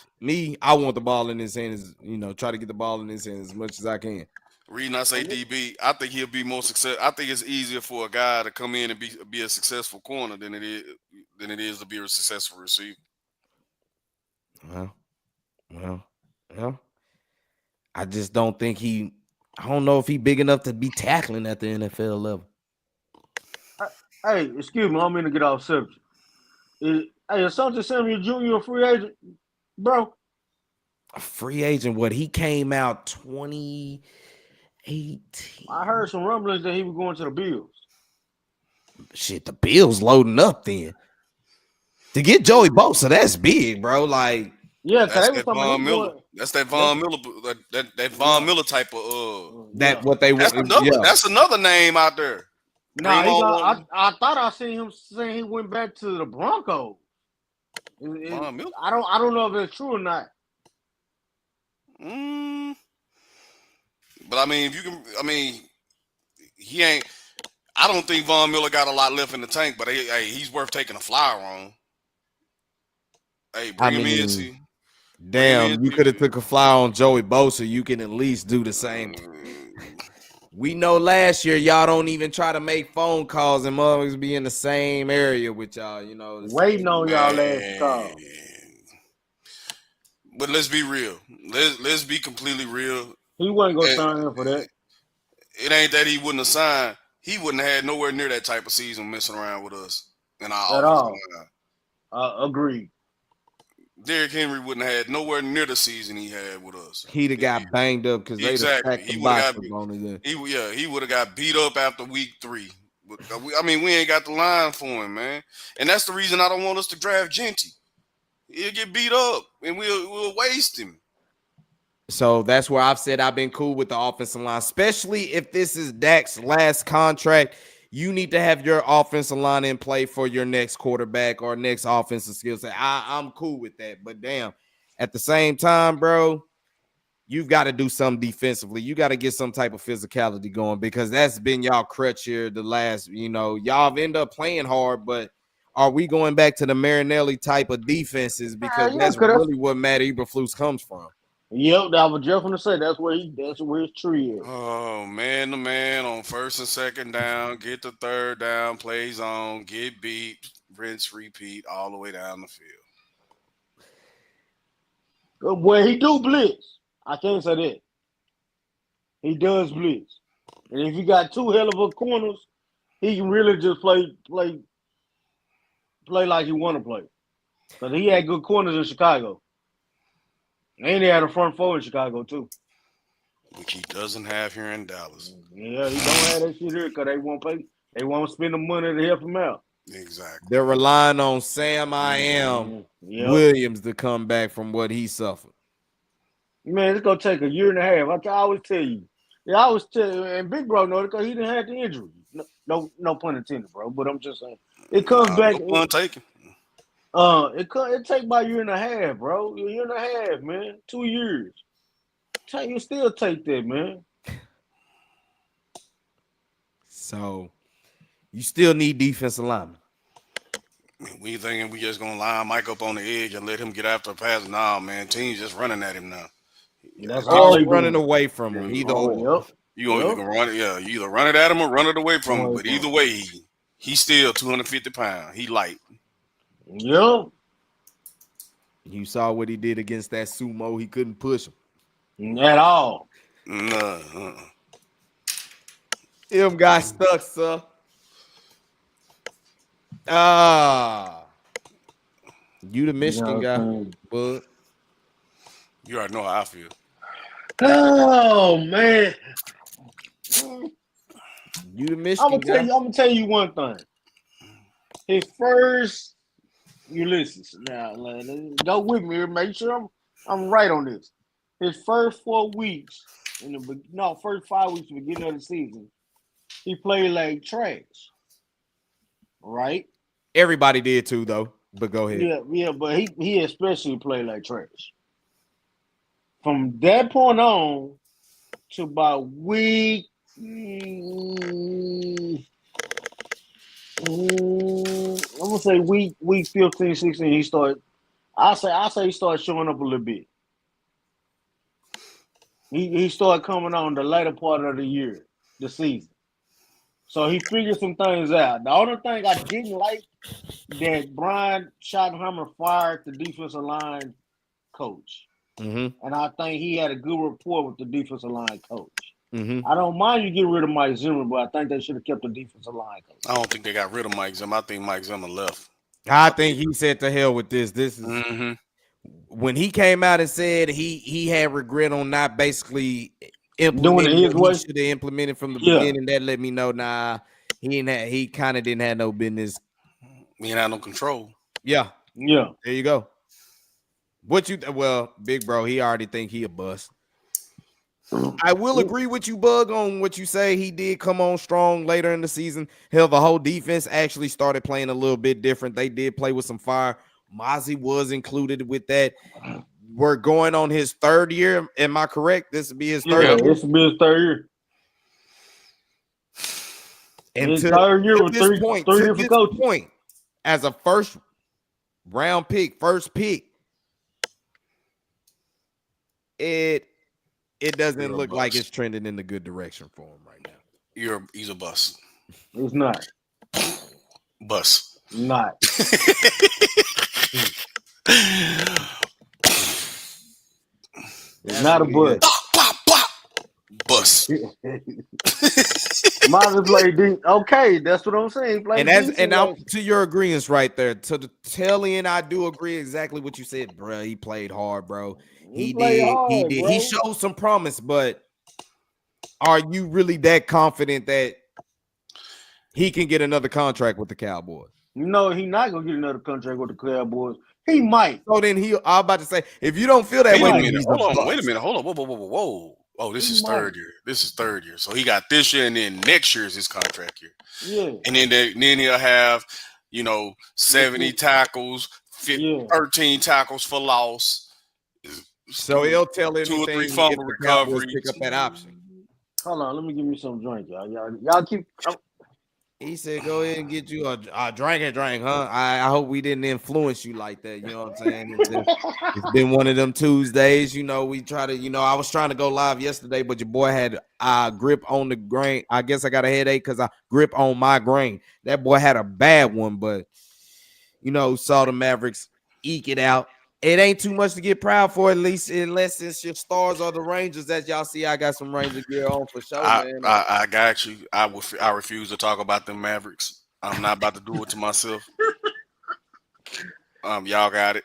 want the ball in his hands, try to get the ball in his hands as much as I can. Reason I say DB, I think he'll be more success. I think it's easier for a guy to come in and be a successful corner than it is to be a successful receiver. Well. I just don't think I don't know if he's big enough to be tackling at the NFL level. Hey, excuse me, I'm going to get off subject. Is Asante Samuel Jr. a free agent, bro? A free agent? What, he came out 2018? I heard some rumblings that he was going to the Bills. Shit, the Bills loading up then. To get Joey Bosa, that's big, bro. Like, yeah, that's that Von Miller. That's that Von Miller. That Von Miller type of that what they want. That's another name out there. Nah, I thought I seen him saying he went back to the Broncos. Von Miller. I don't know if it's true or not. But I mean, if you can, he ain't. I don't think Von Miller got a lot left in the tank, but hey, he's worth taking a flyer on. Hey, bring him in. See. Damn, you could have took a flyer on Joey Bosa. You can at least do the same. We know last year y'all don't even try to make phone calls and motherfuckers be in the same area with y'all. You know, waiting on y'all last call. But let's be real. Let's be completely real. He wasn't gonna sign in for that. It ain't that he wouldn't have signed. He wouldn't have had nowhere near that type of season messing around with us in our offensive line. Agreed. Derrick Henry wouldn't have had nowhere near the season he had with us. He'd have got banged up because they he would have got beat up after week 3. I mean, we ain't got the line for him, man. And that's the reason I don't want us to draft Genty. He'll get beat up, and we'll waste him. So that's where I've said I've been cool with the offensive line, especially if this is Dak's last contract. You need to have your offensive line in play for your next quarterback or next offensive skill set. I'm cool with that. But damn, at the same time, bro, you've got to do something defensively. You got to get some type of physicality going because that's been y'all crutch here the last, y'all have ended up playing hard, but are we going back to the Marinelli type of defenses? Because that's really what Matt Eberflus comes from. Yep, I was just going to say that's where his tree is. Oh, man to man on first and second down, get the third down, plays on, get beat, rinse, repeat, all the way down the field. Well, he do blitz. I can't say that. He does blitz. And if you got two hell of a corners, he can really just play like he want to play. Because he had good corners in Chicago. And he had a front four in Chicago, too. Which he doesn't have here in Dallas. Yeah, he don't have that shit here because they won't pay. They won't spend the money to help him out. Exactly. They're relying on Sam Williams to come back from what he suffered. Man, it's going to take a year and a half. I always tell you. Yeah, I always tell you. And Big Bro knows it because he didn't have the injury. No pun intended, bro. But I'm just saying. It comes back. No pun taken. It take about a year and a half, bro. A year and a half, man. 2 years. You still take that, man. So, you still need defensive linemen. We thinking we just gonna line Mike up on the edge and let him get after a pass? Nah, man. Team's just running at him now. That's all they running away from him. Either or. You can run it. Yeah, you either run it at him or run it away from him. But either way, he's still 250 pounds. He light. Yep. You saw what he did against that sumo. He couldn't push him at all. No. Him got stuck, sir. You the Michigan guy, bud. You already know how I feel. Oh man. You the Michigan guy. I'm gonna tell you one thing. His first Ulysses. Now, go with me. Make sure I'm right on this. His first 4 weeks, first 5 weeks, beginning of the season, he played like trash. Right? Everybody did too, though. But go ahead. Yeah, but he especially played like trash. From that point on to about week. I'm gonna say week 15, 16, he started. I say he started showing up a little bit. He started coming on the later part of the season. So he figured some things out. The only thing I didn't like that Brian Schottenheimer fired the defensive line coach. Mm-hmm. And I think he had a good rapport with the defensive line coach. Mm-hmm. I don't mind you getting rid of Mike Zimmer, but I think they should have kept the defensive line coach. I don't think they got rid of Mike Zimmer. I think Mike Zimmer left. I think he said to hell with this. This is when he came out and said he had regret on not basically implementing Doing it his what way? he should have implemented from the beginning. That let me know he kind of didn't have no business. He ain't had no control. Yeah. Yeah. There you go. What you well, big bro, he already think he a bust. I will agree with you, Bug, on what you say. He did come on strong later in the season. Hell, the whole defense actually started playing a little bit different. They did play with some fire. Mozzie was included with that. We're going on his third year. Am I correct? This will be his third year. This will be his third year. And his third year with three different coaches. Point, as a first pick, it doesn't look like it's trending in the good direction for him right now. He's a bust. He's not. Bust. Not. It's not a bust. Bust. Mozzie played deep. Okay, that's what I'm saying. And to your agreements right there. To the tail end, I do agree exactly what you said, bro. He played hard, bro. He did. Bro. He showed some promise, but are you really that confident that he can get another contract with the Cowboys? No, he's not gonna get another contract with the Cowboys. He might. So then I'm about to say, if you don't feel that way, wait a minute. Hold on. Whoa. Oh, this is third year. So he got this year, and then next year is his contract year. Yeah. And then he'll have, 70 tackles, 13 tackles for loss. So he'll tell anything 2 or 3 fumble recoveries. Pick up that option. Hold on, let me give me some drink, y'all. Y'all keep. He said, "Go ahead and get you a drink, huh?" I hope we didn't influence you like that. You know what I'm saying? It's been one of them Tuesdays. We try to. I was trying to go live yesterday, but your boy had grip on the grain. I guess I got a headache because I grip on my grain. That boy had a bad one, but saw the Mavericks eke it out. It ain't too much to get proud for, at least unless it's your Stars or the Rangers. As y'all see, I got some Ranger gear on for sure, man. I got you. I refuse to talk about them Mavericks. I'm not about to do it to myself. Y'all got it.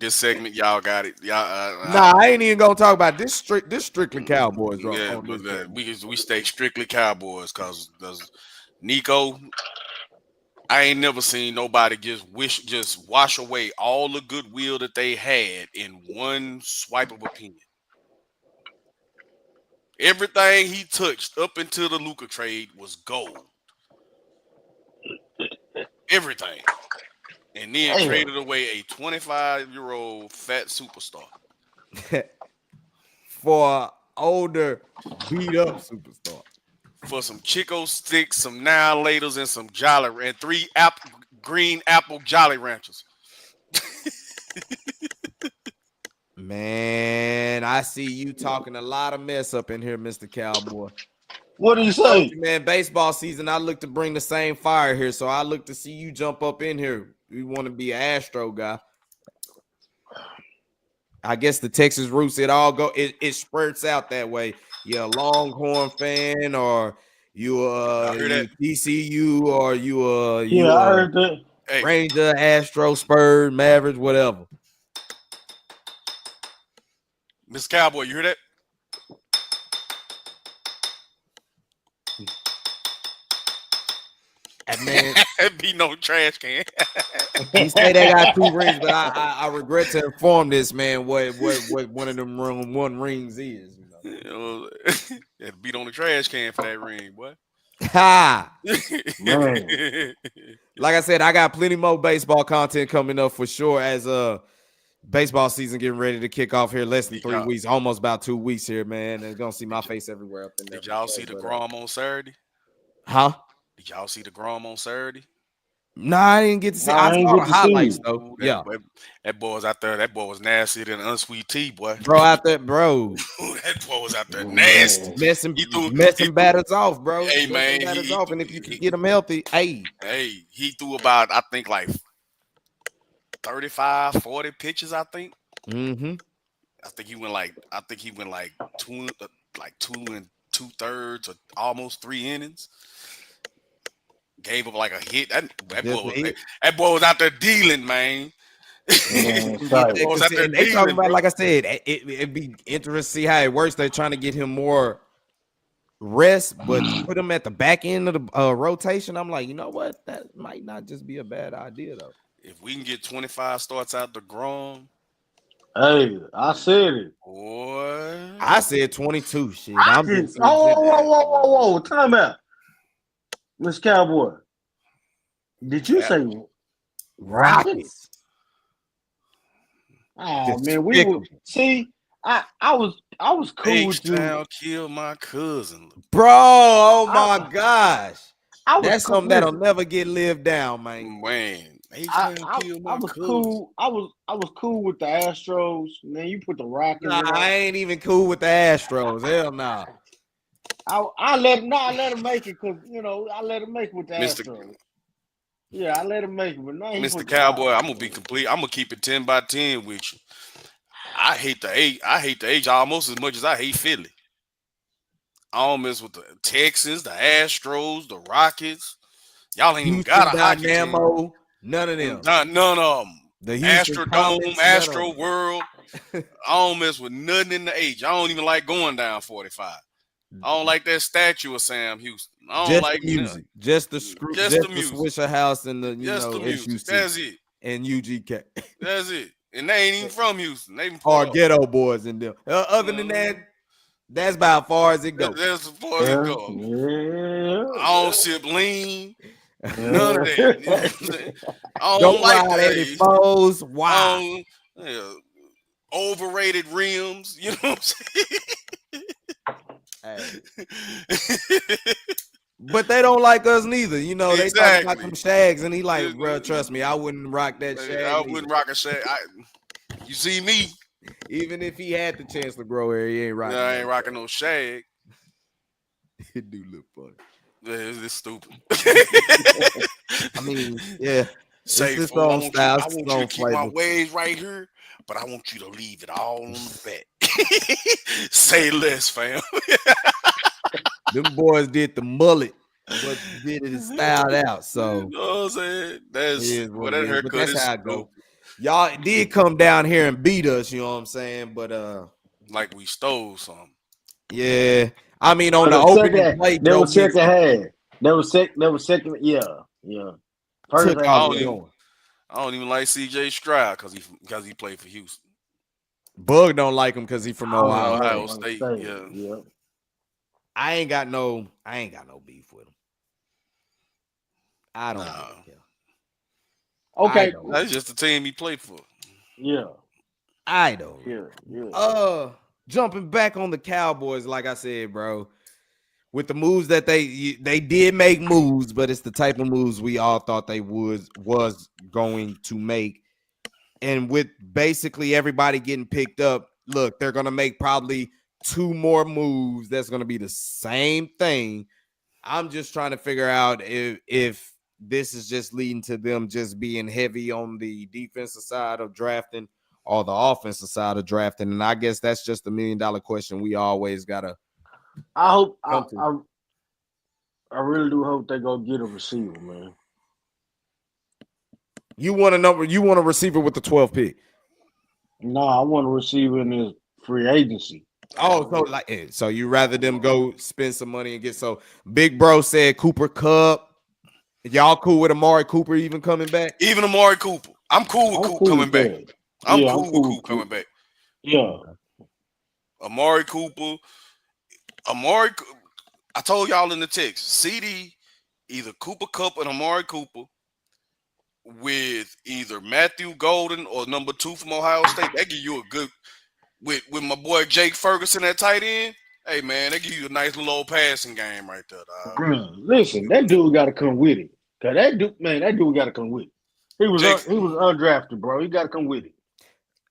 This segment, y'all got it. Y'all. I ain't even gonna talk about this. Strictly Cowboys, bro. Yeah, but we stay strictly Cowboys because Nico. I ain't never seen nobody just wash away all the goodwill that they had in one swipe of a pen. Everything he touched up until the Luka trade was gold. Everything. And then traded away a 25-year-old fat superstar. For an older, beat-up superstar. For some Chico sticks, some Now Laters, and some and 3 green apple Jolly Ranchers. Man, I see you talking a lot of mess up in here, Mr. Cowboy. What do you say? Man, baseball season, I look to bring the same fire here, so I look to see you jump up in here. You want to be an Astro guy. I guess the Texas roots, it spurts out that way. You're a Longhorn fan, or you TCU, or I heard that. Ranger, Astro, Spurs, Mavericks, whatever. Mr. Cowboy, you hear that? Man, be no trash can. He say they got 2 rings, but I regret to inform this man what one of them rings is. Had beat on the trash can for that ring, boy. Ha! Like I said, I got plenty more baseball content coming up for sure as baseball season getting ready to kick off here less than 3 weeks, almost about 2 weeks here, man. They're gonna see my face everywhere up in there. Did y'all see the Grom on Saturday? Huh? Did y'all see the Grom on Saturday? Nah, I didn't get to see. Nah, I I ain't saw get the to see highlights it. though. Ooh, Yeah, that boy was out there. That boy was nasty than unsweet tea, boy. bro, out there, bro, Ooh, that boy was out there nasty. Man. messing He threw. He messing threw. batters off, bro. Hey Messing man, batters he off, threw. and if you could get them healthy, hey, He threw about I think like 35, 40 pitches. mm-hmm. I think he went like 2 2/3 or almost 3 innings. Gave up like a hit. Just a hit. That boy was out there dealing, man. Man, Can get sorry. that Boy was out there and they talking dealing, about, bro. like I said, it'd be interesting to see how it works. They're trying to get him more rest, but to put him at the back end of the rotation, I'm like, you know what? That might not just be a bad idea though. If we can get 25 starts out the Grom, Hey, I said it. boy. I said 22. Shit, I'm Rockets. just Whoa. Time out. Miss Cowboy. Did you say Rockets? Rockets. Oh man, we were see. I was cool with you. H-Town killed my cousin. Bro, oh my gosh. That's something that'll listen, never get lived down, man. Man, H-Town killed my was cousin. cool. I was cool with the Astros. And then you put the Rockets. Nah, I ain't even cool with the Astros. Hell nah. I let him make it because I let him make it with the Mr. Astros. Yeah, I let him make it, but now he Mr. put Cowboy, I'm gonna be complete. I'm gonna keep it 10 by 10 with you. I hate the H almost as much as I hate Philly. I don't mess with the Texans, the Astros, the Rockets. Y'all ain't even got a hockey team. Dynamo, none of them. None of them. The Houston Astrodome, Comets, Astro World. I don't mess with nothing in the H. I don't even like going down 45. I don't like that statue of Sam Houston. I don't just like the music, just the screw, just the music. Swisher House and the the music. That's it. and UGK. That's it. And they ain't even from Houston. They even Or Ghetto Boys and them. Other than that, that's about as far as it goes. That's as far as it goes. Yeah. I don't sip lean. None of that. You know what I'm saying? I don't like ride that. 84s. Wow. Overrated rims. You know what I'm saying? But they don't like us neither. You know, they talk about Exactly. them shags, and he like, bro, trust me, I wouldn't rock that shag. I wouldn't rock a shag. You see me. Even if he had the chance to grow hair, he ain't rocking. I ain't rocking no shag. It do look funny. It's stupid. I mean, yeah. Say, it's fool, I own want style. you to keep my waves right here, but I want you to leave it all on the back. Say less, fam. Them boys did the mullet, but did it styled out. So you know what I'm saying? That's what that it is. haircut But that's is how it go. Y'all did come down here and beat us, you know what I'm saying? But like we stole something. Yeah. I mean, on the opening plate, there was second half. There was second. Yeah. First half, I don't even like CJ Stroud because he played for Houston. Bug don't like him because he from Ohio State. Yeah. I ain't got no beef with him. I don't care. Okay. That's just the team he played for. Yeah. I don't. Yeah. Jumping back on the Cowboys, like I said, bro, with the moves that they did make moves, but it's the type of moves we all thought they was going to make. And with basically everybody getting picked up, look, they're gonna make probably 2 more moves. That's gonna be the same thing. I'm just trying to figure out if this is just leading to them just being heavy on the defensive side of drafting or the offensive side of drafting. And I guess that's just $1 million question we always gotta. I hope I really do hope they go get a receiver, man. You want a receiver with the 12th pick? No, I want a receiver in his free agency. Oh, so you rather them go spend some money and get Big Bro said Cooper Kupp. Y'all cool with Amari Cooper even coming back? Even Amari Cooper. I'm cool with Coop coming back. I'm cool with Coop coming back. Yeah. Amari Cooper. I told y'all in the text, CD, either Cooper Kupp and Amari Cooper with either Matthew Golden or number 2 from Ohio State. That give you a good with my boy Jake Ferguson at tight end. Hey man, they give you a nice little old passing game right there, dog. Listen, that dude got to come with it. Cause that dude got to come with it. He was undrafted, bro. He got to come with it.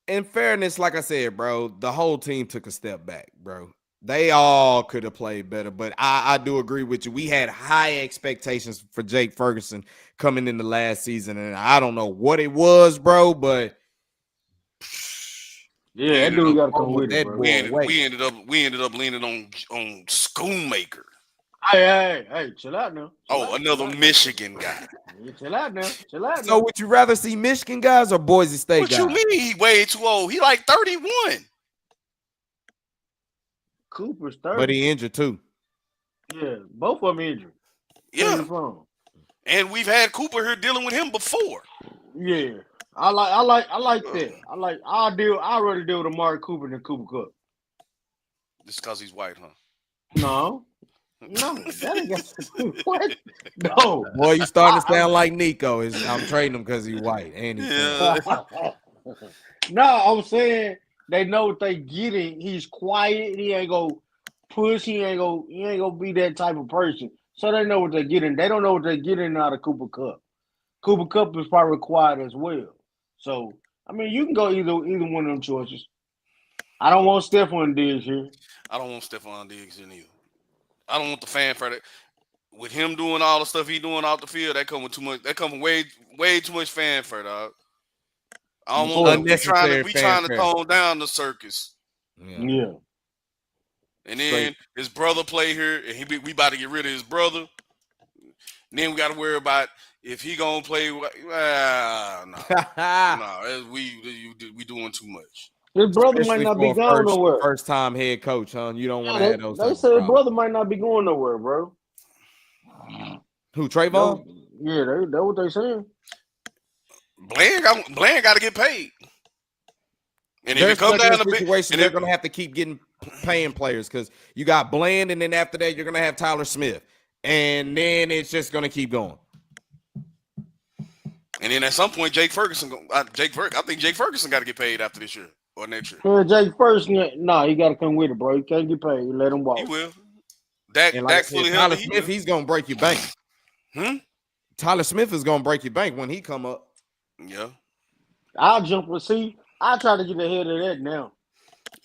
In fairness, like I said, bro, the whole team took a step back, bro. They all could have played better, but I do agree with you. We had high expectations for Jake Ferguson coming in the last season, and I don't know what it was, bro, but yeah, that dude got to come with it, bro. We ended up leaning on Schoonmaker. Hey, chill out now. Another Michigan guy. Chill out now. So would you rather see Michigan guys or Boise State guys? What you mean he way too old? He like 31. Cooper's 30. But he injured too. Yeah, both of them injured. Yeah. And we've had Cooper here dealing with him before. Yeah. I like that. I'd rather deal with Amari Cooper than Cooper Kupp. Just because he's white, huh? No, that ain't got to do what? No. Boy, you starting to sound like Nico. I'm trading him because he's white. And No, I'm saying they know what they getting. He's quiet. He ain't go push. He ain't go be that type of person. So they know what they're getting. They don't know what they're getting out of Cooper Kupp. Cooper Kupp is probably quiet as well. So I mean, you can go either one of them choices. I don't want Stephon Diggs here. I don't want Stephon Diggs in either. I don't want the fanfare that with him doing all the stuff he doing off the field. That come with too much. That come with way too much fanfare, dog. I don't want we trying to tone down the circus. Yeah. And then his brother play here, and we about to get rid of his brother. And then we got to worry about if he gonna play. No, we doing too much. His brother might not be going nowhere. First time head coach, huh? You don't want to have those. They said his brother might not be going nowhere, bro. Who, Trayvon? Yeah, that's what they saying. Bland got to get paid. And if it comes down to situation, they're going to have to keep paying players because you got Bland, and then after that, you're going to have Tyler Smith, and then it's just going to keep going. And then at some point, I think Jake Ferguson got to get paid after this year or next year. Yeah, Jake Ferguson, he got to come with it, bro. He can't get paid. Let him walk. He will. Tyler Smith, he's going to break your bank. Tyler Smith is going to break your bank when he come up. Yeah. I'll jump and see. I'll try to get ahead of that now.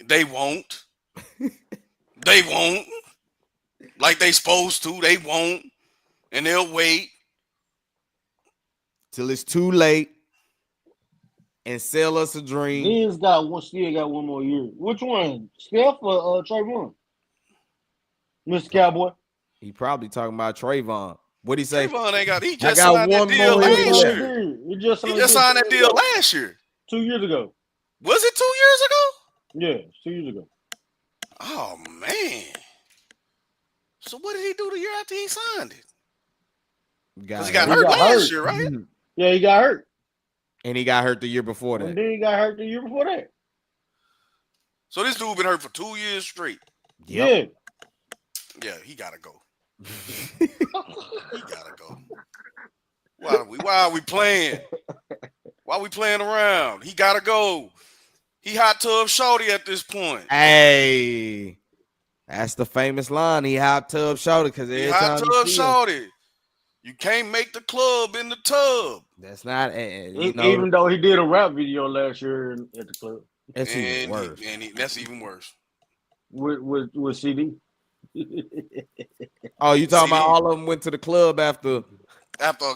They won't. They won't. Like they supposed to. They won't. And they'll wait. Till it's too late. And sell us a dream. He's still got one more year. Which one? Steph or Trayvon? Mr. Cowboy? He probably talking about Trayvon. What'd he say? Trayvon ain't got. He just signed that deal last year. He just signed that deal last year. 2 years ago. Was it 2 years ago? Yeah, 2 years ago. Oh man. So what did he do the year after he signed it? Because he got hurt last year, right? Yeah, he got hurt. And he got hurt the year before that. And then he got hurt the year before that. So this dude been hurt for 2 years straight. Yep. Yeah, he gotta go. He gotta go. Why are we playing? Why are we playing around? He gotta go. He hot tub shorty at this point. Hey, that's the famous line. He hot tub shorty because he hot tub shorty. You can't make the club in the tub. That's not even though he did a rap video last year at the club. That's even worse. That's even worse. With CD. Oh, you talking about all of them went to the club after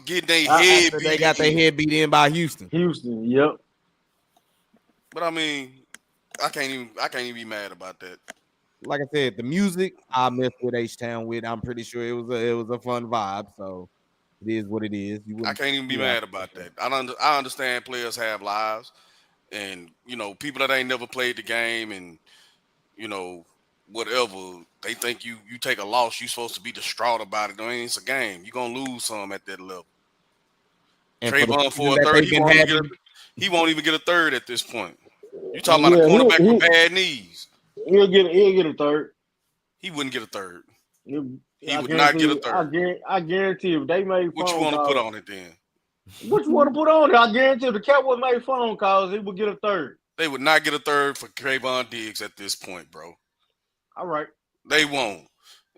getting their head beat. They got their head beat in by Houston. Yep. But I mean, I can't even be mad about that. Like I said, the music I messed with H-Town with. I'm pretty sure it was a fun vibe. So it is what it is. I can't even be mad about that. I understand players have lives, and people that ain't never played the game, and whatever they think you take a loss, you supposed to be distraught about it. It's a game. You're gonna lose some at that level. And Trayvon for a third, he won't even get a third at this point. You talking about a quarterback with bad knees? He'll get a third. He wouldn't get a third. He would not get a third. I guarantee if they made what you want to put on it then? What you want to put on it? I guarantee if the Cowboys made phone calls, he would get a third. They would not get a third for Trayvon Diggs at this point, bro. All right. They won't.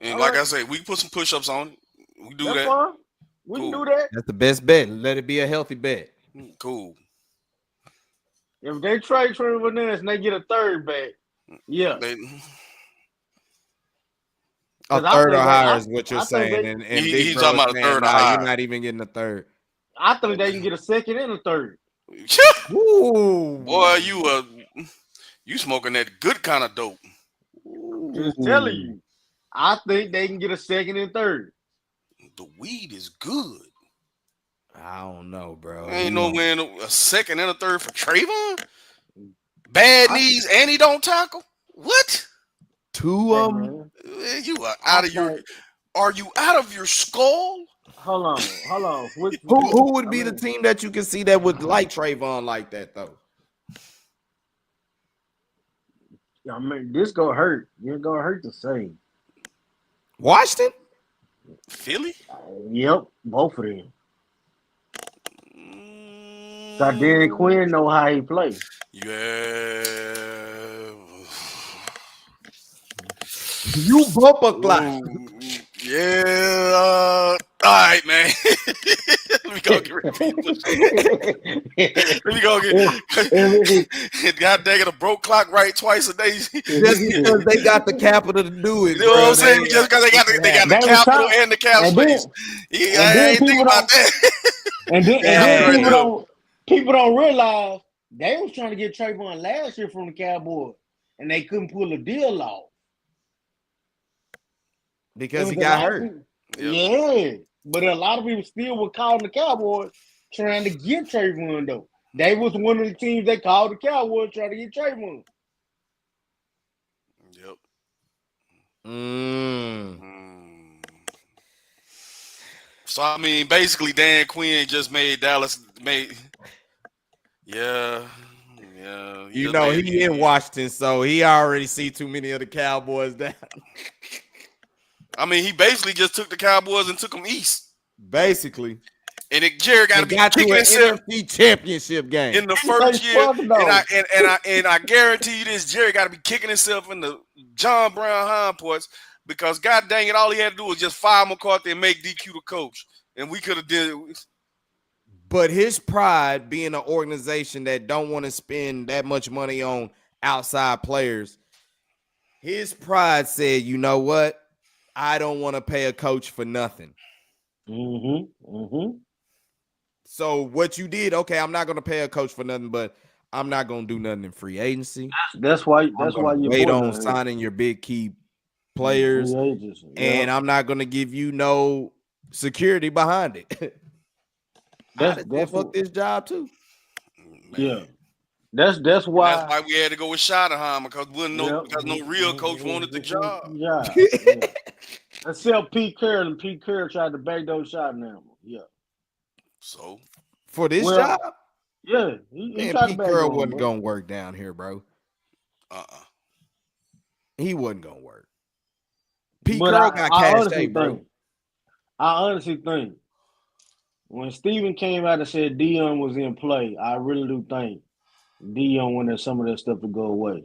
And I say, we can put some push-ups on it. We do that. Fine. We can do that. That's the best bet. Let it be a healthy bet. Cool. If they trade Trevor Vaness and they get a third back, yeah. A third or higher is what you're saying. And Big he's Bro talking is about a saying, third or nah, higher. you're not even getting a third. I think they can get a second and a third. Ooh. Boy, you smoking that good kind of dope. Just telling you. I think they can get a second and third. The weed is good. I don't know, bro. Ain't no win a second and a third for Trayvon. Bad knees and he don't tackle. What? Two of them. You are out of your. Are you out of your skull? Hold on. Who would be the team that you can see that would like Trayvon like that though? I mean, this gonna hurt. It's gonna hurt to say. Washington? Philly? Yep, both of them. Darren Quinn know how he plays. Yeah. You bump a clock. Yeah. All right, man. Let me go get Let me go get. God dang it, a broke clock right twice a day. Just because they got the capital to do it. You know what I'm saying? Just because they got the capital and the cap space. I ain't think about that. And then people don't realize they was trying to get Trayvon last year from the Cowboys, and they couldn't pull a deal off. Because he got hurt. Yeah. But a lot of people still were calling the Cowboys trying to get Trayvon, though. They was one of the teams they called the Cowboys trying to get Trayvon. Yep. So, I mean, basically, Dan Quinn just made Dallas Yeah. You know, he in Washington, so he already see too many of the Cowboys down. I mean, he basically just took the Cowboys and took them east. Basically. And Jerry got to be kicking himself NFC championship game in the first year. And I guarantee you this, Jerry got to be kicking himself in the John Brown hindparts because God dang it, all he had to do was just fire McCarthy and make DQ the coach. And we could have did it. But his pride being an organization that don't want to spend that much money on outside players, his pride said, you know what? I don't want to pay a coach for nothing. So what you did, okay, I'm not going to pay a coach for nothing, but I'm not going to do nothing in free agency. That's why you wait on signing your big key players, and I'm not going to give you no security behind it. That's fuck this job too. Yeah. That's why we had to go with Schottenheimer because no real coach wanted the job. Yeah. Except Pete Carroll, and Pete Carroll tried to backdoor Schottenheimer. Yeah. So for this job? Yeah. He tried Pete Carroll wasn't gonna work down here, bro. He wasn't gonna work. Pete Carroll got cash, bro. I honestly think when Steven came out and said Dion was in play, I really do think Dion wanted some of that stuff to go away.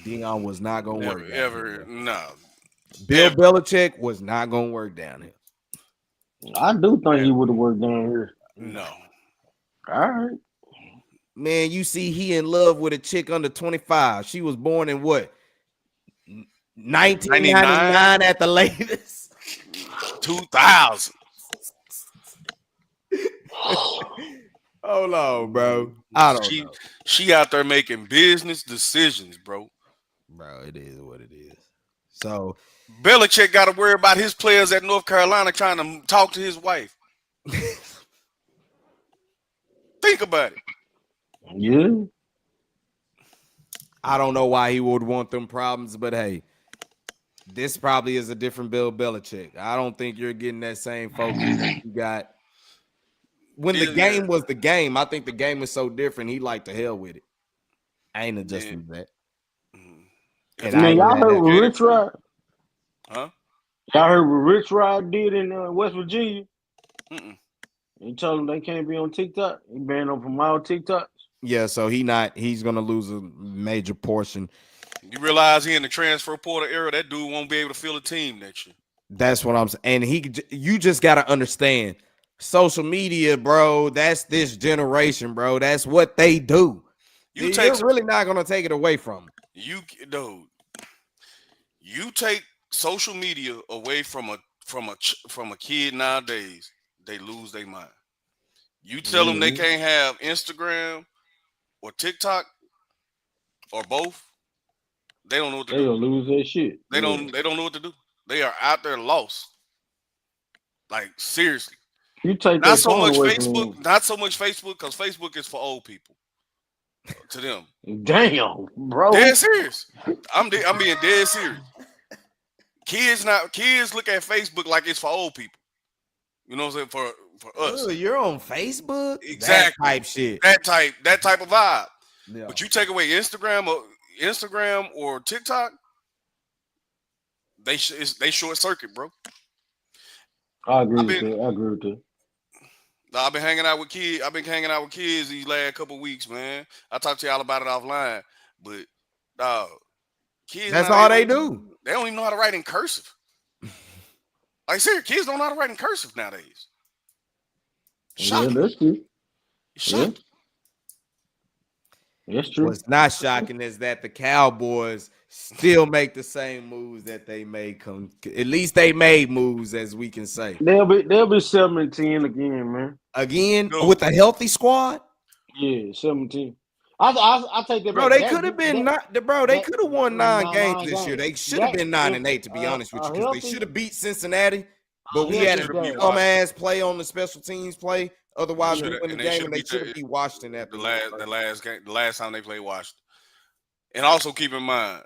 Dion was not going to work. No. Bill Belichick was not going to work down here. I do think he would have worked down here. No. All right. Man, you see he in love with a chick under 25. She was born in what? 1999 at the latest. 2000. Hold on, bro. I don't know. She out there making business decisions, bro. Bro, it is what it is. So Belichick got to worry about his players at North Carolina trying to talk to his wife. Think about it. Yeah. I don't know why he would want them problems, but hey, this probably is a different Bill Belichick. I don't think you're getting that same focus that you got. When the game was the game, I think the game is so different. He liked to hell with it. I ain't adjusting to that. And y'all heard what Rich Rod? Huh? Y'all heard what Rich Rod did in West Virginia? He told them they can't be on TikTok. He banned them from all TikToks. Yeah, so he's gonna lose a major portion. You realize he in the transfer portal era, that dude won't be able to fill a team next year. That's what I'm saying. And you just got to understand social media, bro. That's this generation, bro. That's what they do. You're really not going to take it away from them. You take social media away from a kid nowadays, they lose their mind. You tell them they can't have Instagram or TikTok or both, they don't know what to do. They'll lose their shit. They don't know what to do. They are out there lost. Like seriously. You take not that so phone much away Facebook, not so much Facebook, because Facebook is for old people. To them. Damn, bro. Dead serious. I'm being dead serious. Kids look at Facebook like it's for old people. You know what I'm saying? For us. Ooh, you're on Facebook? Exactly. That type shit. That type of vibe. Yeah. But you take away Instagram or TikTok, they short circuit, bro. I agree with that. I've been hanging out with kids these last couple weeks, man. I talked to y'all about it offline, but kids. That's all they do. They don't even know how to write in cursive. Like seriously, kids don't know how to write in cursive nowadays. Shocking. Yeah, that's true. Shocking. Yeah. That's true. What's not shocking is that the Cowboys still make the same moves that they made. At least they made moves, as we can say. They'll be 7-10 again, man. Again with a healthy squad. Yeah, 17. I take that. Bro, they could have been They could have won 9 games this year. They should have been 9-8, to be honest with you, because they should have beat Cincinnati. But we had a dumbass play on the special teams play. Otherwise, we win the game, and they should have beat Washington after the last time they played Washington. And also keep in mind,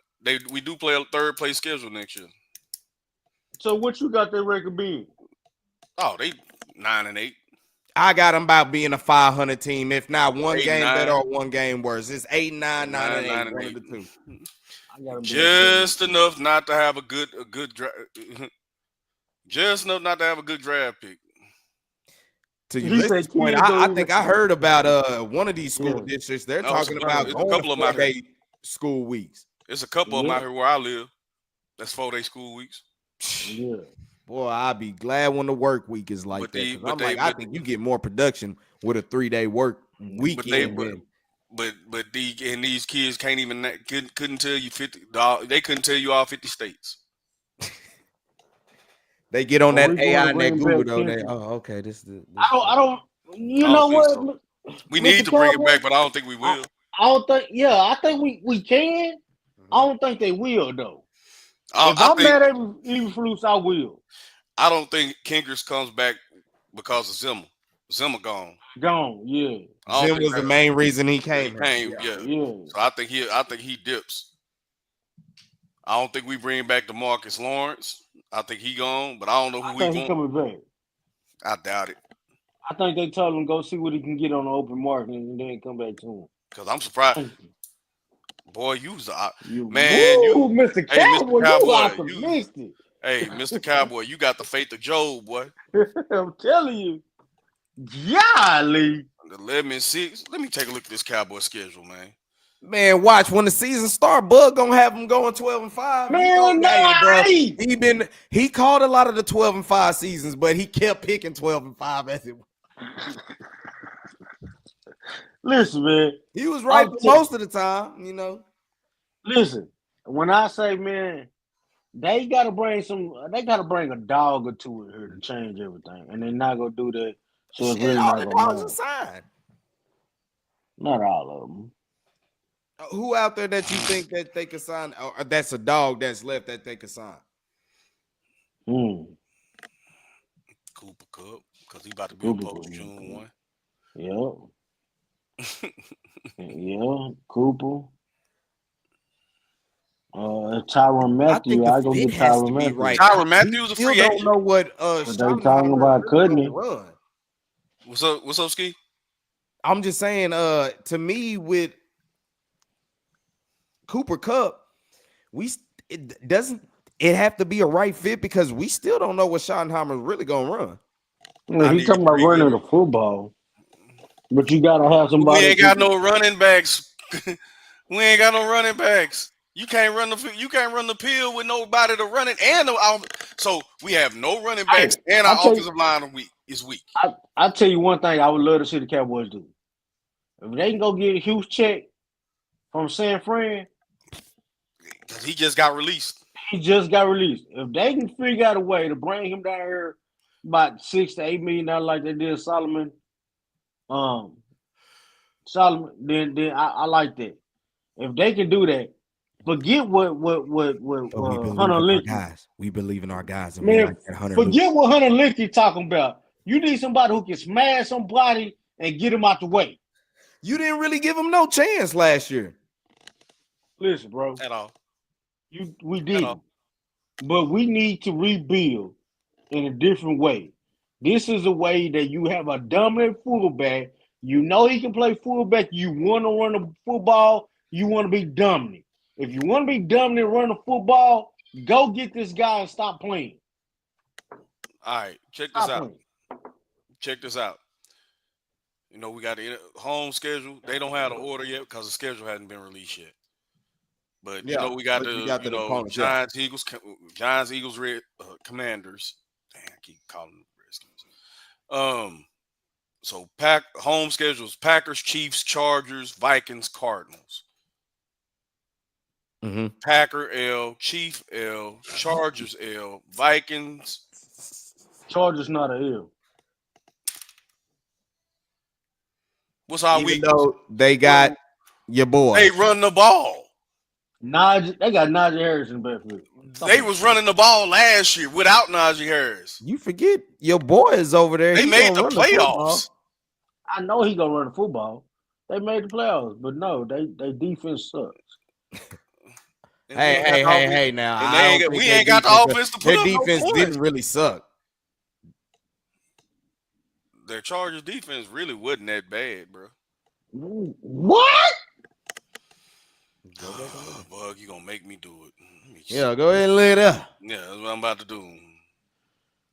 we do play a third place schedule next year. So what you got their record being? Oh, they 9-8. I got them about being a 500 team, if not one game better or one game worse. It's 8-9, 9-8, one of the two. Just enough not to have a good just enough not to have a good draft pick. To this point, I think I heard about one of these school districts. They're talking about going to 4-day school weeks. There's a couple of them out here where I live. That's 4-day school weeks. Yeah. Boy, I'll be glad when the work week is like that. I think you get more production with a 3-day work weekend. But these kids couldn't tell you 50. They couldn't tell you all 50 states. They get on that AI and that Google though. Okay. This. I don't. You know what? So. We need to bring it back, but I don't think we will. I don't think. Yeah, I think we can. I don't think they will though. If I'm mad at Eberflus, I will. I don't think Kinkers comes back because of Zimmer. Zimmer gone. Gone. Yeah. Zimmer was the main reason he came. Yeah. So I think he dips. I don't think we bring back DeMarcus Lawrence. I think he gone, but I don't know who we want. Coming back. I doubt it. I think they told him go see what he can get on the open market and then come back to him. Because I'm surprised. Boy, you was Mr. Cowboy, you optimistic. Hey, Mr. Cowboy, you got the faith of Job, boy. I'm telling you. Golly. 11-6. Let me take a look at this Cowboy schedule, man. Man, watch when the season start. Bug gonna have him going 12-5. Man, he called a lot of the 12-5 seasons, but he kept picking 12-5 as it was. Listen, man. He was right most of the time, you know. Listen, when I say, man, they gotta bring a dog or two in here to change everything, and they're not gonna do that. So it's really not gonna matter. Not all of them. Who out there that you think that they could sign? Or that's a dog that's left that they could sign? Cooper Kupp, because he about to be a post June 1. Yeah, Cooper. Tyrann Mathieu. I go get Tyrann Mathieu. Right. Tyrann Mathieu is a free agent. Don't know what they talking about, couldn't he? What's up, Ski? I'm just saying, to me, with Cooper Kupp, it have to be a right fit because we still don't know what Schottenheimer's really gonna run. He's talking about running the football, but you gotta have somebody. We ain't got no running backs. We ain't got no running backs. You can't run the pill with nobody to run it, and so we have no running backs, and our offensive line is weak. I tell you one thing, I would love to see the Cowboys do. If they can go get a huge check from San Fran, because he just got released. If they can figure out a way to bring him down here about $6 to $8 million like they did Solomon, then I like that. If they can do that, forget what Hunter Linkey. We believe in our guys, and man, we like that Hunter. Forget what Hunter Linkey talking about. You need somebody who can smash somebody and get him out the way. You didn't really give him no chance last year. Listen, bro. At all. We didn't. But we need to rebuild in a different way. This is a way that you have a dominant fullback. You know he can play fullback. You want to run the football. You want to be dominant. If you want to be dominant and run the football, go get this guy and stop playing. All right, check this out. You know, we got the home schedule. They don't have the order yet because the schedule hadn't been released yet. But you know, we got the Giants, Eagles, Red Commanders. Damn, I keep calling them Redskins. So home schedules: Packers, Chiefs, Chargers, Vikings, Cardinals. Mm-hmm. Packer L, Chief L, Chargers L, Vikings. Chargers not a L. What's our week? They got your boy. They run the ball. They got Najee Harris in backfield. They was running the ball last year without Najee Harris. You forget your boy is over there. They made the playoffs. I know he gonna run the football. They made the playoffs, but no, they defense sucks. Hey! Now we ain't got the offense to put their up defense no didn't really suck. Their Chargers defense really wasn't that bad, bro. What? Bug, you gonna make me do it? Yeah, go ahead and lay it up. Yeah, that's what I'm about to do.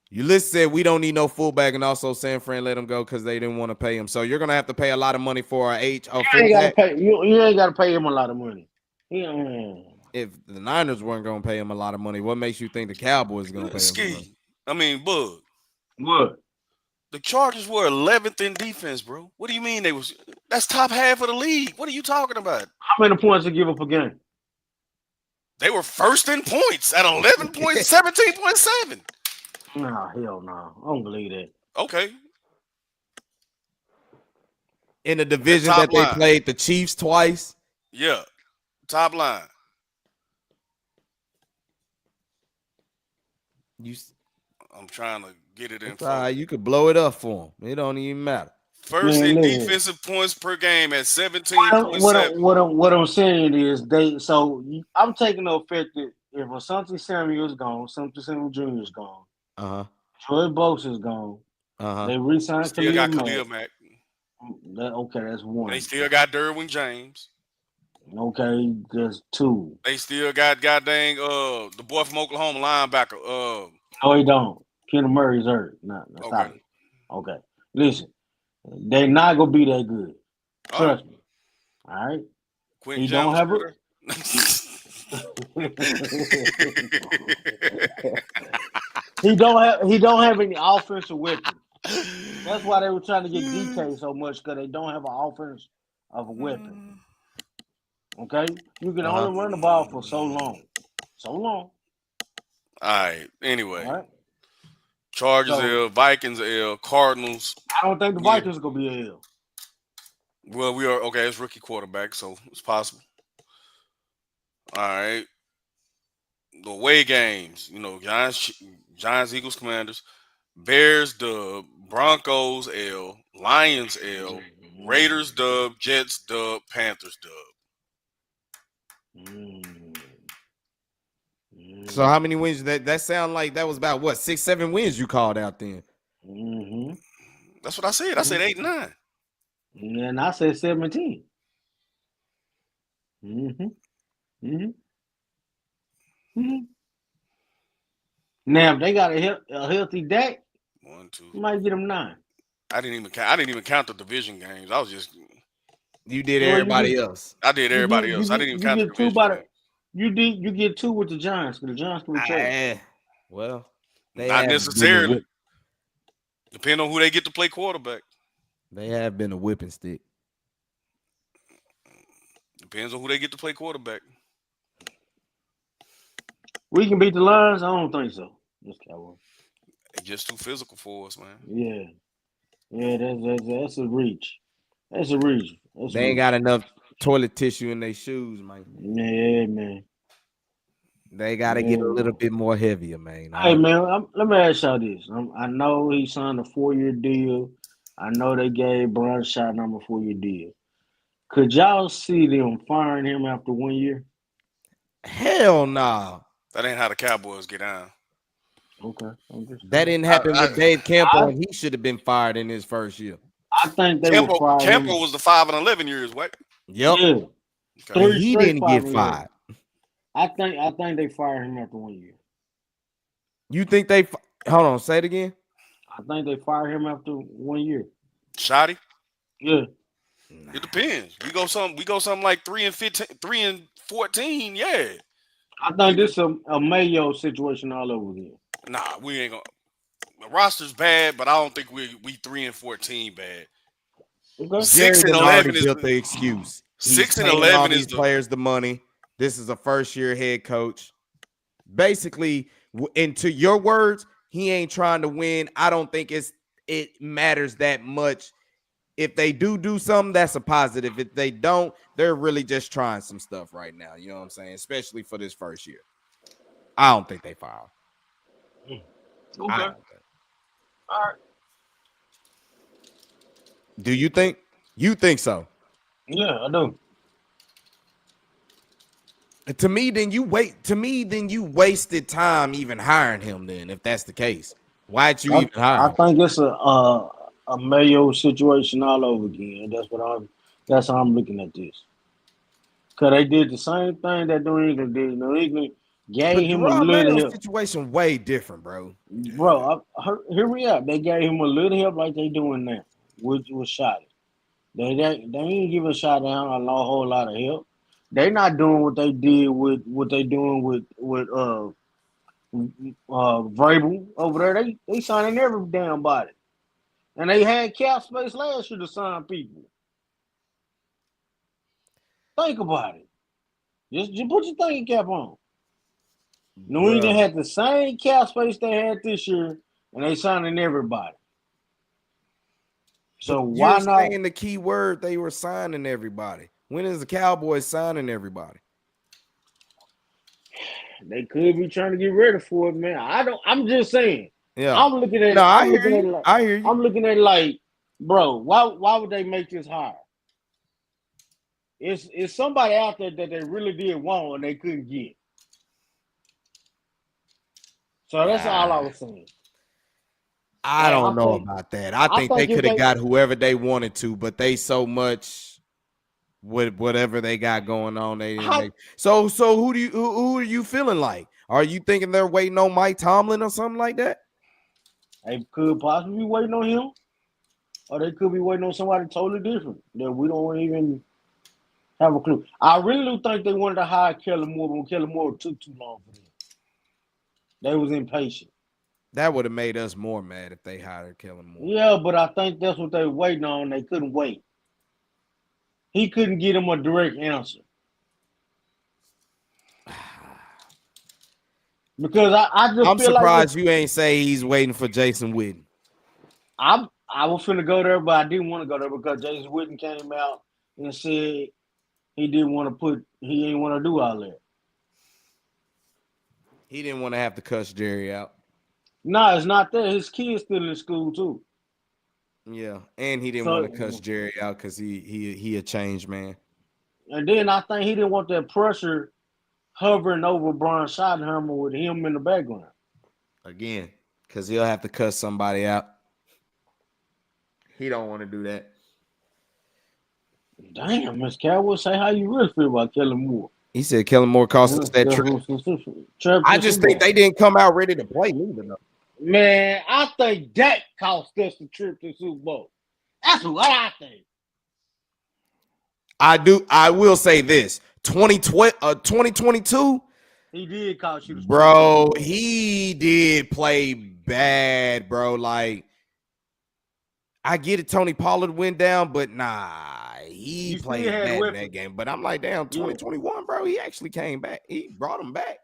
Ulysses said we don't need no fullback, and also San Fran let him go because they didn't want to pay him. So you're gonna have to pay a lot of money for our fullback. You ain't gotta pay him a lot of money. If the Niners weren't gonna pay him a lot of money, what makes you think the Cowboys are gonna pay him? Bug. What? The Chargers were 11th in defense, bro. What do you mean that's top half of the league? What are you talking about? How many points they give up a game? They were first in points at 17.7. No, hell no. I don't believe that. Okay. In the division that they played the Chiefs twice? Yeah. Top line. I'm trying to get it in. You could blow it up for them. It don't even matter. First in defensive points per game at 17.7. What I'm saying is I'm taking the effect that if Asante Samuel is gone, Asante Samuel Jr. is gone, Troy Bosa is gone, they re-signed Khalil Mack. That's one. They still got Derwin James. Okay, there's two. They still got the boy from Oklahoma linebacker. No, he don't. Kenneth Murray's hurt. Stop it. Okay. Listen, they're not gonna be that good. Trust me. All right. He don't have it. He don't have any offensive weapons. That's why they were trying to get DK so much, because they don't have an offense of a weapon. Okay? You can only run the ball for so long. All right. Anyway. All right. Chargers L, Vikings L, Cardinals. I don't think the Vikings are gonna be a L. Well, we are okay. It's rookie quarterback, so it's possible. All right. The away games, Giants, Eagles, Commanders, Bears dub, Broncos L, Lions L, Raiders dub, Jets dub, Panthers dub. So how many wins? That sound like that was about what 6-7 wins you called out then? That's what I said. I said 8 and 9. And I said 17. Now if they got a healthy Dak, 1, 2, you might get them 9. I didn't even count the division games. I was just you did everybody else. I did everybody else. I didn't even count the division games. You get 2 with the Giants because the Giants can return. Well, they Not have been necessarily. Depending on who they get to play quarterback. They have been a whipping stick. Depends on who they get to play quarterback. We can beat the Lions? I don't think so. This Cowboys. They're just too physical for us, man. Yeah. Yeah, that's a reach. That's a reach. They ain't got enough toilet tissue in their shoes, man. Yeah, man. They got to get a little bit more heavier, man. Hey, man, let me ask y'all this. I know he signed a 4-year deal. I know they gave Brian Shot number 4-year deal. Could y'all see them firing him after 1 year? Hell nah. That ain't how the Cowboys get down. Okay. That didn't happen with Dave Campbell, and he should have been fired in his first year. I think they were fired. Campbell was the 5 and 11 years, what? Yep. Yeah. Okay. He didn't get fired. I think they fired him after 1 year. You think they hold on, say it again? I think they fired him after 1 year. Shotty? Yeah. It depends. We go something like 3 and 15, 3 and 14, yeah. I think this is a Mayo situation all over again. Nah, we ain't gonna. The roster's bad, but I don't think we 3 and 14 bad. Okay. 6 and 11 is built the excuse. 6 and 11 is the players the money. This is a first-year head coach. Basically, and to your words, he ain't trying to win. I don't think it matters that much. If they do something, that's a positive. If they don't, they're really just trying some stuff right now. You know what I'm saying? Especially for this first year. I don't think they fire. Okay. All right. Do you think? You think so? Yeah, I do. To me, then you wasted time even hiring him. Then, if that's the case, why'd you even hire him? I think it's a Mayo situation all over again. That's how I'm looking at this. Cause they did the same thing that New England did. New England gave him a little help. Situation way different, bro. Here we are. They gave him a little help like they doing now, which was Shotty. They ain't giving Shot down a whole lot of help. They not doing what they did with what they doing with Vrabel over there. They signing every damn body, and they had cap space last year to sign people. Think about it. Just put your thinking cap on. New England had the same cap space they had this year, and they signing everybody. So why not? Saying the key word, they were signing everybody. When is the Cowboys signing everybody? They could be trying to get ready for it, man. I'm just saying. Yeah. I'm looking at. No, I hear you. I hear you. I'm looking at it like, bro, why would they make this hire? It's somebody out there that they really did want and they couldn't get. So that's all I was saying. I don't know about that. I think they could have got whoever they wanted to, but they so much with whatever they got going on. They didn't make. So who are you feeling like? Are you thinking they're waiting on Mike Tomlin or something like that? They could possibly be waiting on him, or they could be waiting on somebody totally different that we don't even have a clue. I really do think they wanted to hire Kellen Moore, but Kellen Moore took too long for them. They was impatient. That would have made us more mad if they hired Kellen Moore. Yeah, but I think that's what they were waiting on. They couldn't wait. He couldn't get him a direct answer. Because I'm surprised you ain't say he's waiting for Jason Witten. I was finna go there, but I didn't want to go there because Jason Witten came out and said he didn't want to do all that. He didn't want to have to cuss Jerry out. No, it's not that. His kid's still in school too. Yeah, and he didn't want to cuss Jerry out because he a changed man. And then I think he didn't want that pressure hovering over Brian Schottenheimer with him in the background. Again, because he'll have to cuss somebody out. He don't want to do that. Damn, Miss Cowboy, say how you really feel about Kellen Moore. He said Kellen Moore cost us that trip. I just think they didn't come out ready to play neither, though. Man, I think that cost us the trip to Super Bowl. That's what I think. I will say this. 2022. He did cost you the Bro, he did play bad, bro. Like, I get it, Tony Pollard went down, but nah, he played bad in that game. But I'm like, damn, 2021, bro, he actually came back. He brought him back.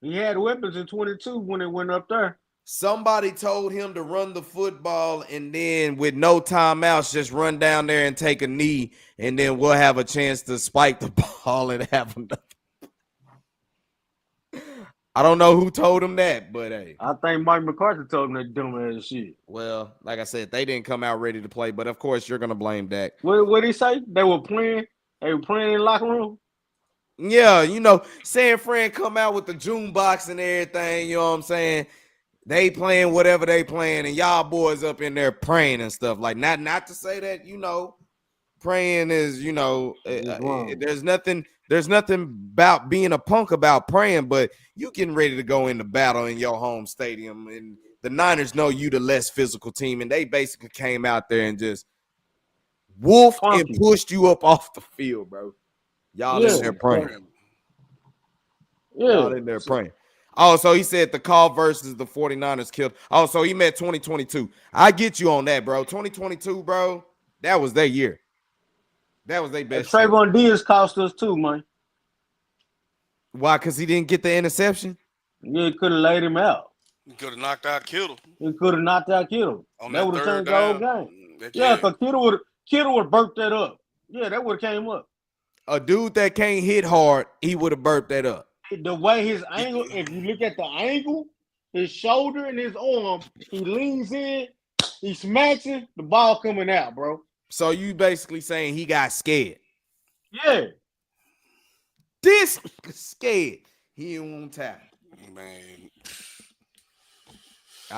He had weapons in 22 when it went up there. Somebody told him to run the football and then with no timeouts, just run down there and take a knee, and then we'll have a chance to spike the ball and have another. I don't know who told him that, but hey. I think Mike McCarthy told him that dumb ass shit. Well, like I said, they didn't come out ready to play, but of course you're gonna blame Dak. What did he say? They were playing in the locker room. Yeah, you know, San Fran come out with the June box and everything. You know what I'm saying? They playing whatever they playing, and y'all boys up in there praying and stuff. Like not to say that, you know, praying is, you know, there's nothing about being a punk about praying, but you getting ready to go into battle in your home stadium, and the Niners know you the less physical team, and they basically came out there and just wolfed and pushed you up off the field, bro. Y'all in there praying. Y'all in there praying. Oh, so he said the call versus the 49ers killed. Oh, so he meant 2022. I get you on that, bro. 2022, bro, that was their year. That was their best. Trayvon Diggs cost us too, man. Why? Because he didn't get the interception? Yeah, he could have laid him out. He could have knocked out Kittle. He could have knocked out Kittle. That would have changed the whole game. Yeah, because Kittle would have burped that up. Yeah, that would have came up. A dude that can't hit hard, he would have burped that up. The way his angle, if you look at the angle, his shoulder and his arm, he leans in, he smacks it, the ball coming out, bro. So you basically saying he got scared? Yeah. This scared. He didn't want to tackle. Man.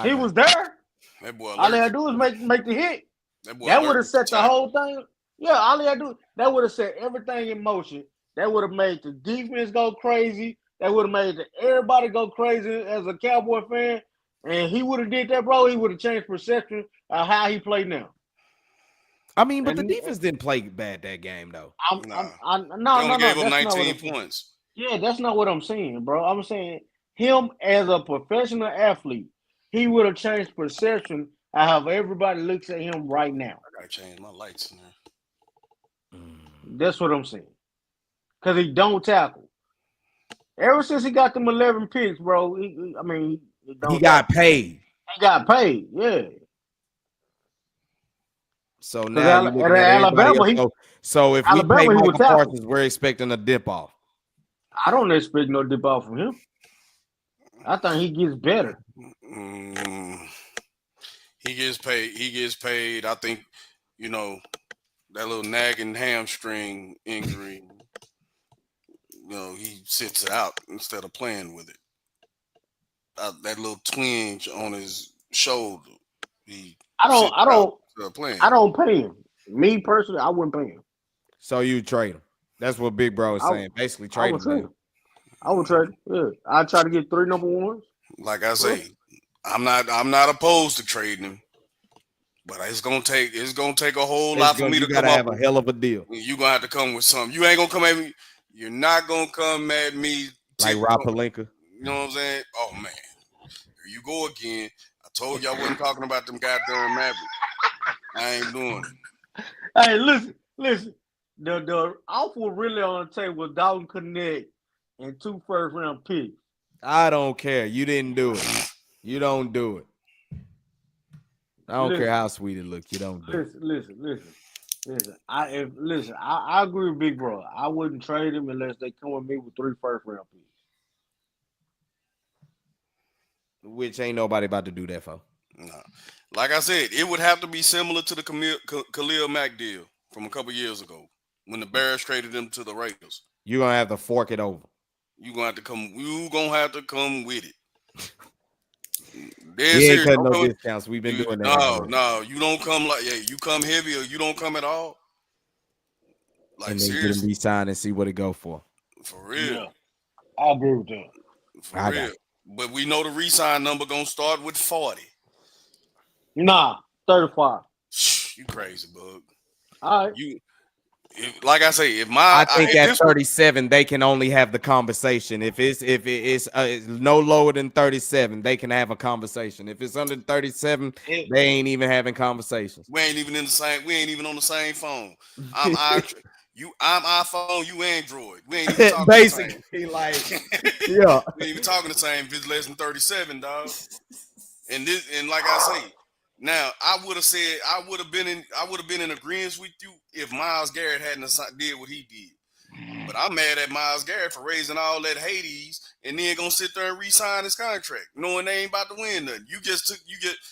He was there. That boy all he had to do is make the hit. That would have set the whole thing. Yeah, all he had to do, that would have set everything in motion. That would have made the defense go crazy. That would have made everybody go crazy as a Cowboy fan. And he would have did that, bro. He would have changed perception of how he played now. I mean, but the defense didn't play bad that game, though. No. Gave him 19 points. Yeah, that's not what I'm saying, bro. I'm saying him as a professional athlete, he would have changed perception of how everybody looks at him right now. I gotta change my lights in there. That's what I'm saying. Because he don't tackle. Ever since he got them 11 picks, bro, he got paid. He got paid, yeah. So now at Alabama, so if we pay Michael Parsons, we're expecting a dip off. I don't expect no dip off from him. I think he gets better. He gets paid. I think, you know, that little nagging hamstring injury, you know, he sits it out instead of playing with it. That little twinge on his shoulder, I don't pay him. Me personally, I wouldn't pay him. So you trade him. That's what Big Bro is saying. Basically, trade him. I would trade him. Yeah, I'd try to get 3 number ones. Like I say, I'm not opposed to trading him, but it's gonna take a whole lot for me to come up. Have a hell of a deal. You're gonna have to come with something. You ain't gonna come at me. You're not gonna come at me like Rob Pelinka. You know what I'm saying? Oh man, here you go again. I told you I wasn't talking about them goddamn Mavericks. I ain't doing it. Hey, listen. The offer really on the table was Dalton Connect and 2 first-round picks. I don't care. You didn't do it. You don't do it. I don't care how sweet it looks. You don't do it. Listen. I agree with Big Bro. I wouldn't trade him unless they come with me with 3 first-round picks. Which ain't nobody about to do that for. No. Like I said, it would have to be similar to the Khalil Mack deal from a couple years ago when the Bears traded them to the Raiders. You're gonna have to fork it over. You're gonna have to come with it. We ain't cutting no discounts. We've been doing that. No, you don't come you come heavy or you don't come at all. Like and then get them re-signed and see what it go for. For real. Yeah. I agree with that. For real. But we know the re-sign number gonna start with 40. Nah, 35. You crazy, bug. All right. Like I say, I think at 37 they can only have the conversation. If it's no lower than 37, they can have a conversation. If it's under 37, they ain't even having conversations. We ain't even on the same phone. I'm iPhone, you Android. We ain't even talking basically the same. like yeah. We ain't even talking the same if it's less than 37, dog. And like I say, now I would have been in agreement with you if Myles Garrett hadn't did what he did. But I'm mad at Myles Garrett for raising all that Hades and then gonna sit there and re-sign his contract, knowing they ain't about to win nothing.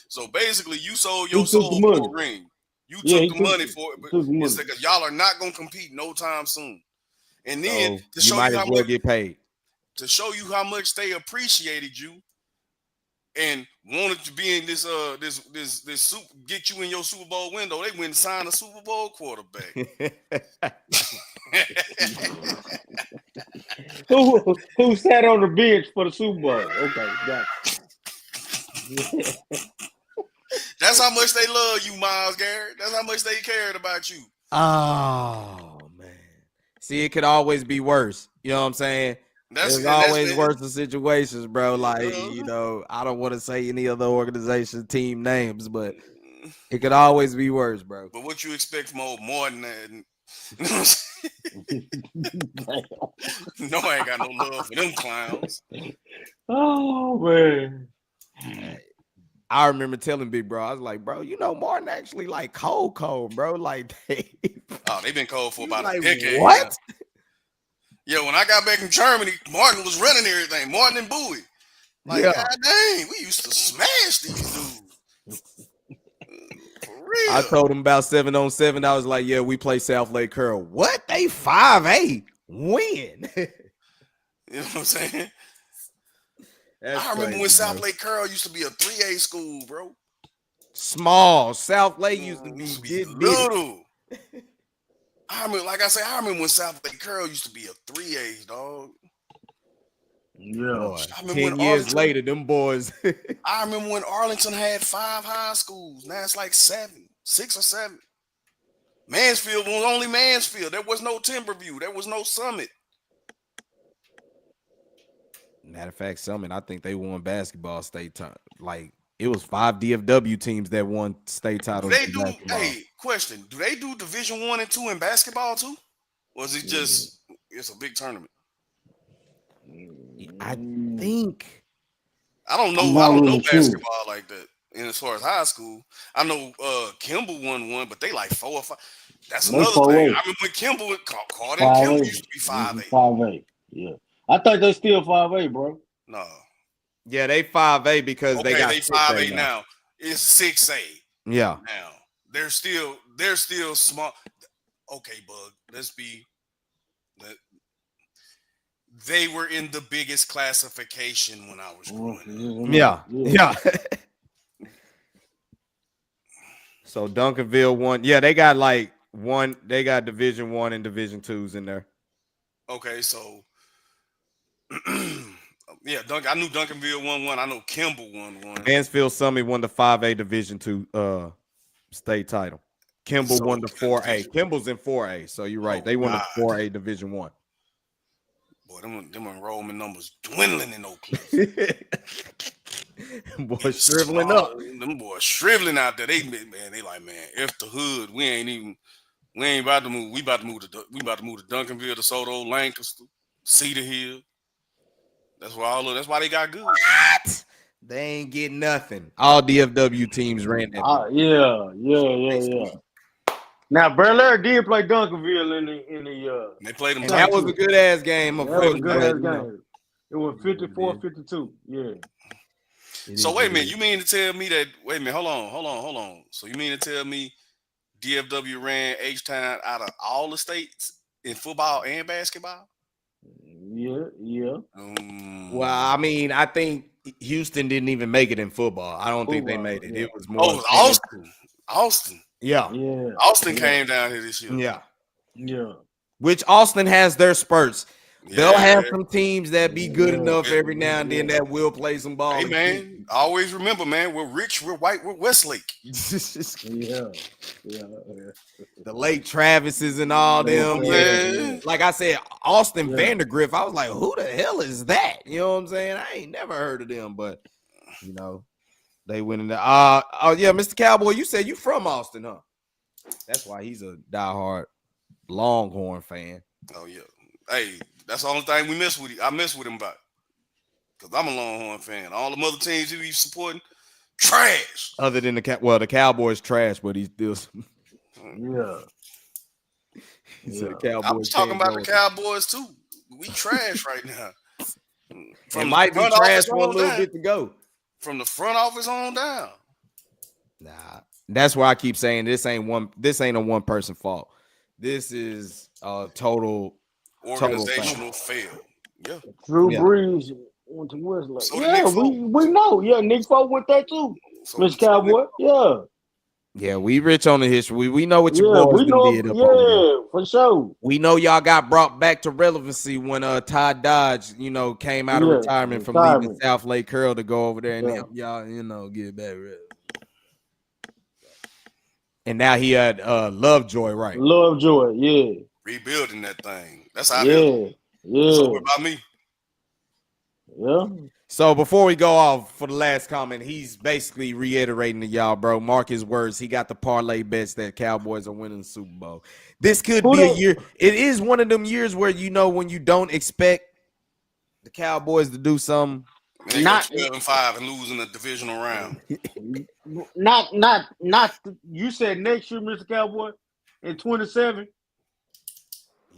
So basically you sold your soul for a ring. You took the money for it, but it's because y'all are not gonna compete no time soon. And then so you might as well get paid. To show you how much they appreciated you and wanted to be in this get you in your Super Bowl window, they went and signed a Super Bowl quarterback. who sat on the bench for the Super Bowl? Okay, got it. That's how much they love you, Myles Garrett. That's how much they cared about you. Oh man. See, it could always be worse. You know what I'm saying? There's always worse situations, bro. Like, you know, I don't want to say any other organization team names, but it could always be worse, bro. But what you expect from old Martin? No, I ain't got no love for them clowns. Oh man. I remember telling Big Bro, I was like, bro, you know, Martin actually like cold, bro. Like they've been cold for about a decade. What? Now. Yeah, when I got back from Germany, Martin was running everything. Martin and Bowie. Like, God dang, we used to smash these dudes. For real. I told him about 7-on-7. I was like, yeah, we play South Lake Curl. What? They 5A. Win. You know what I'm saying? I remember when South Lake Curl used to be a 3A school, bro. Small. South Lake used to be little. I remember when South Lake Curl used to be a 3A, dog. Yeah. 10 years later, them boys. I remember when Arlington had 5 high schools. Now it's like 6 or 7. Mansfield was only Mansfield. There was no Timberview. There was no Summit. Matter of fact, Summit, I think they won basketball state time. Like, it was 5 DFW teams that won state titles. Question. Do they do Division 1 and 2 in basketball too? Or is it just it's a big tournament? I think. I don't know. I don't know basketball like that. And as far as high school, I know Kimball won one, but they like 4 or 5. That's another thing. I remember when Kimball caught in Kimball used to be 5A. 5A. Yeah. I thought they still 5A, bro. No. Yeah, they 5A because they 5A now. It's 6A. Yeah. Now they're still small. Okay, Bug. Let's be that. They were in the biggest classification when I was growing up. Yeah. So Duncanville won. Yeah, they got like one. They got Division 1 and Division 2s in there. Okay, so yeah, I knew Duncanville won one. I know Kimball won one. Mansfield Summit won the 5A Division 2 state title. Kimball won the 4A. Kimball's in 4A, so you're right. They won the 4A Division 1. Boy, them enrollment numbers dwindling in Oak Cliff. Boys shriveling up. Them boys shriveling out there. They like, man, F the hood. We ain't about to move. We about to move to Duncanville, DeSoto, Lancaster, Cedar Hill. That's why they got good. What? They ain't getting nothing. All DFW teams ran that. Yeah. Now Bel Air did play Duncanville in the they played them. And that was a good ass game. That was a good ass game. It was 54-52. Yeah. So wait a minute. You mean to tell me that? Wait a minute. Hold on. So you mean to tell me DFW ran H-Town out of all the states in football and basketball? Yeah. Well, I mean, I think Houston didn't even make it in football. I don't think they made it. Yeah. It was more. Austin. Yeah. Austin came down here this year. Yeah. Yeah. Which Austin has their spurts. They'll have some teams that be good enough every now and then that will play some ball. Hey, man, always remember, man, we're rich, we're white, we're Westlake. Yeah. The late Travises and all them. Yeah. Like I said, Austin Vandergriff, I was like, who the hell is that? You know what I'm saying? I ain't never heard of them, but, you know, they went in there. Oh, yeah, Mr. Cowboy, you said you from Austin, huh? That's why he's a diehard Longhorn fan. Oh, yeah. Hey, that's the only thing I mess with him about. Because I'm a Longhorn fan. All the other teams he be supporting, trash. Other than the Cowboys trash, but he's still I was talking about the Cowboys too. We trash right now. It might be trash for a little bit to go. From the front office on down. Nah, that's why I keep saying this ain't a one person fault. This is a total organizational fail. Yeah. Drew Brees went to Westlake. So we know. Yeah, Nick Folk went there too. Mr. Cowboy. Yeah, we rich on the history. We know what your boys did up over there. For sure. We know y'all got brought back to relevancy when Todd Dodge, came out of retirement from leaving South Lake Curl to go over there and help y'all, get back red. And now he had Lovejoy, right? Lovejoy, yeah. Rebuilding that thing. That's how it's over about me. Yeah. So before we go off for the last comment, he's basically reiterating to y'all, bro. Mark his words. He got the parlay bets that Cowboys are winning the Super Bowl. This could be a year. It is one of them years where when you don't expect the Cowboys to do something. They not 12-5 and losing the divisional round. Not. You said next year, Mr. Cowboy, in 27.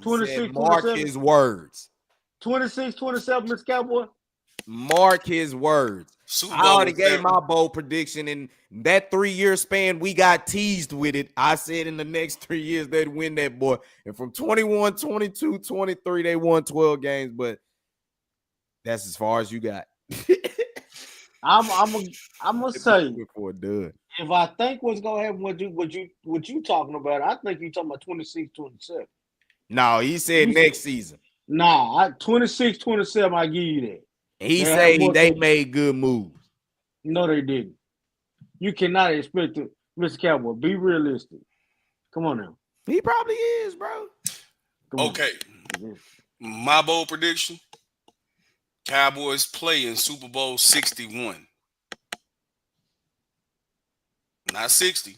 26, Mark 27. His words. 26, 27, Mr. Cowboy. Mark his words. I already gave my bold prediction. In that 3-year span, we got teased with it. I said in the next 3 years, they'd win that boy. And from 21, 22, 23, they won 12 games. But that's as far as you got. I'm gonna say if I think what's gonna happen, what you talking about, I think you talking about 26, 27. No, he said next season. Nah, 26, 27, I give you that. He said they made good moves. No, they didn't. You cannot expect it, Mr. Cowboy. Be realistic. Come on now. He probably is, bro. Okay. My bold prediction. Cowboys play in Super Bowl 61. Not 60.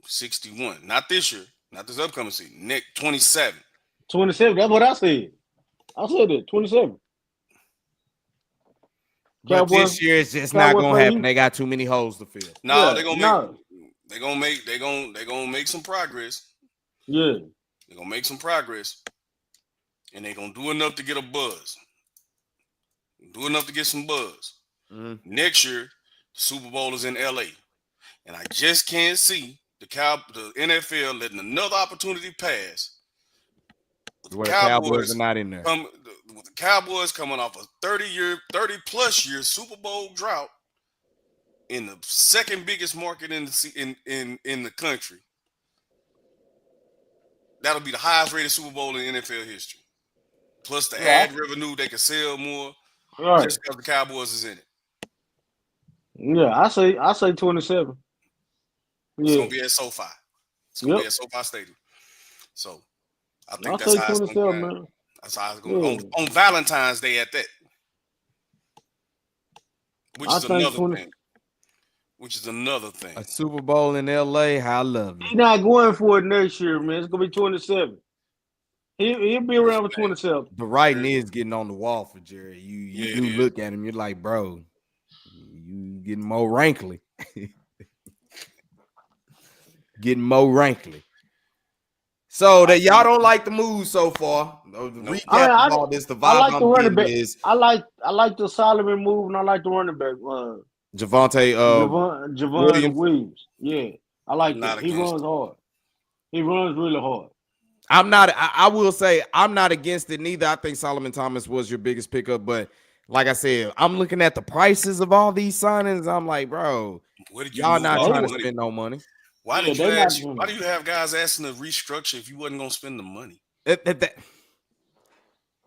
61. Not this year. Not this upcoming season. Next 27. 27. That's what I said. I said it. 27. But Cowboys, this year it's just not gonna happen. They got too many holes to fill. No, they're gonna make some progress. Yeah. They're gonna make some progress. And they're gonna do enough to get a buzz. Do enough to get some buzz. Mm-hmm. Next year, the Super Bowl is in LA. And I just can't see the NFL letting another opportunity pass. The Cowboys are not in there. With the Cowboys coming off a 30-plus year Super Bowl drought in the second biggest market in the country. That'll be the highest rated Super Bowl in NFL history. Plus the ad revenue, they can sell more. Right. Just because the Cowboys is in it. Yeah, I say 27. It's gonna be at SoFi. It's gonna be at SoFi Stadium. So I think that's how it's gonna be. Man. That's how it's going on Valentine's Day at that. Which is another thing. A Super Bowl in LA, how lovely. He's not going for it next year, man. It's gonna be 27. He'll be around with 27. The writing is getting on the wall for Jerry. You do look at him, you're like, bro, you getting more rankly. Getting more rankly. So that y'all don't like the move so far. The recap of all this, the vibe I like the running back. I like the Solomon move, and I like the running back. Javonte Williams. Yeah, I like that. He runs hard. He runs really hard. I will say I'm not against it neither. I think Solomon Thomas was your biggest pickup, but like I said, I'm looking at the prices of all these signings. I'm like, bro, y'all not trying to spend no money. Why do you have guys asking to restructure if you wasn't gonna spend the money?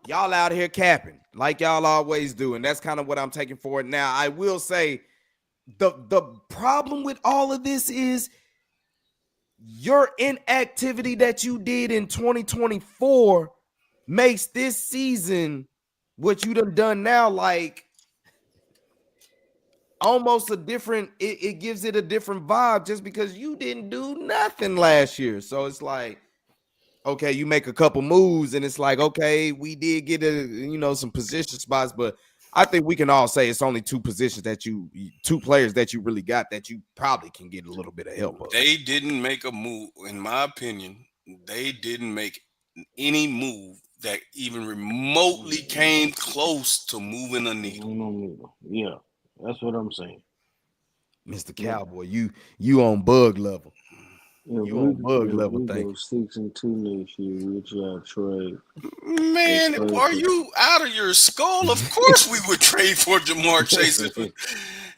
y'all out here capping like y'all always do, and that's kind of what I'm taking for it. Now, I will say the problem with all of this is your inactivity that you did in 2024 makes this season what you done now like almost a different, it gives it a different vibe just because you didn't do nothing last year. So it's like, okay, you make a couple moves and it's like, okay, we did get some position spots, but I think we can all say it's only two players that you really got that you probably can get a little bit of help of. They didn't make a move, in my opinion. They didn't make any move that even remotely came close to moving a needle. Yeah, that's what I'm saying. Mr. Cowboy, you on bug level. You on bug level, we thank go you. 6-2 next year, which y'all trade. Man, are you out of your skull? Of course we would trade for Jamar Chase. Heck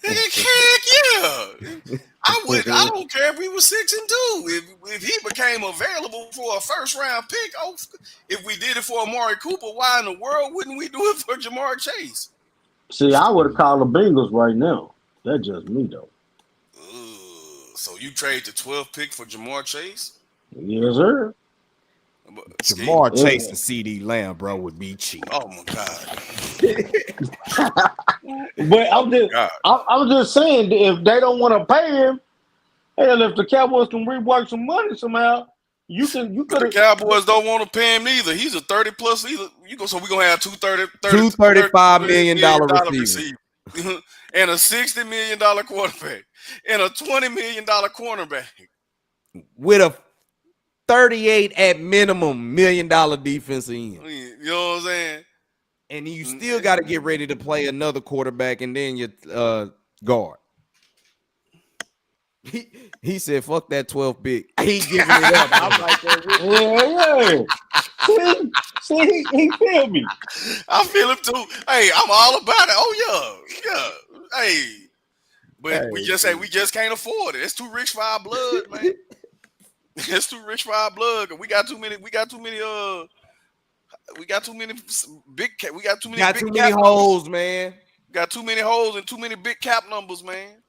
yeah. I don't care if we were 6-2. If he became available for a first round pick, if we did it for Amari Cooper, why in the world wouldn't we do it for Jamar Chase? See, I would have called the Bengals right now. That's just me though. So you trade the 12th pick for Jamar Chase? Yes, sir. Jamar Chase and CD Lamb, bro, would be cheap. Oh my God. But I'm just saying, if they don't want to pay him, hell, if the Cowboys can rework some money somehow, you could. The Cowboys don't want to pay him either. He's a 30 plus. So we're gonna have $235 million receiver and a $60 million quarterback and a $20 million cornerback with a 38 at minimum $1 million defensive end. You know what I'm saying? And you still got to get ready to play another quarterback and then your guard. He said, "Fuck that 12 pick." He giving it up. I'm like, yeah. See, he feel me. I feel him too. Hey, I'm all about it. Oh yeah. Hey, but we just can't afford it. It's too rich for our blood, man. It's too rich for our blood. We got too many. We got too many holes, man. We got too many holes and too many big cap numbers, man.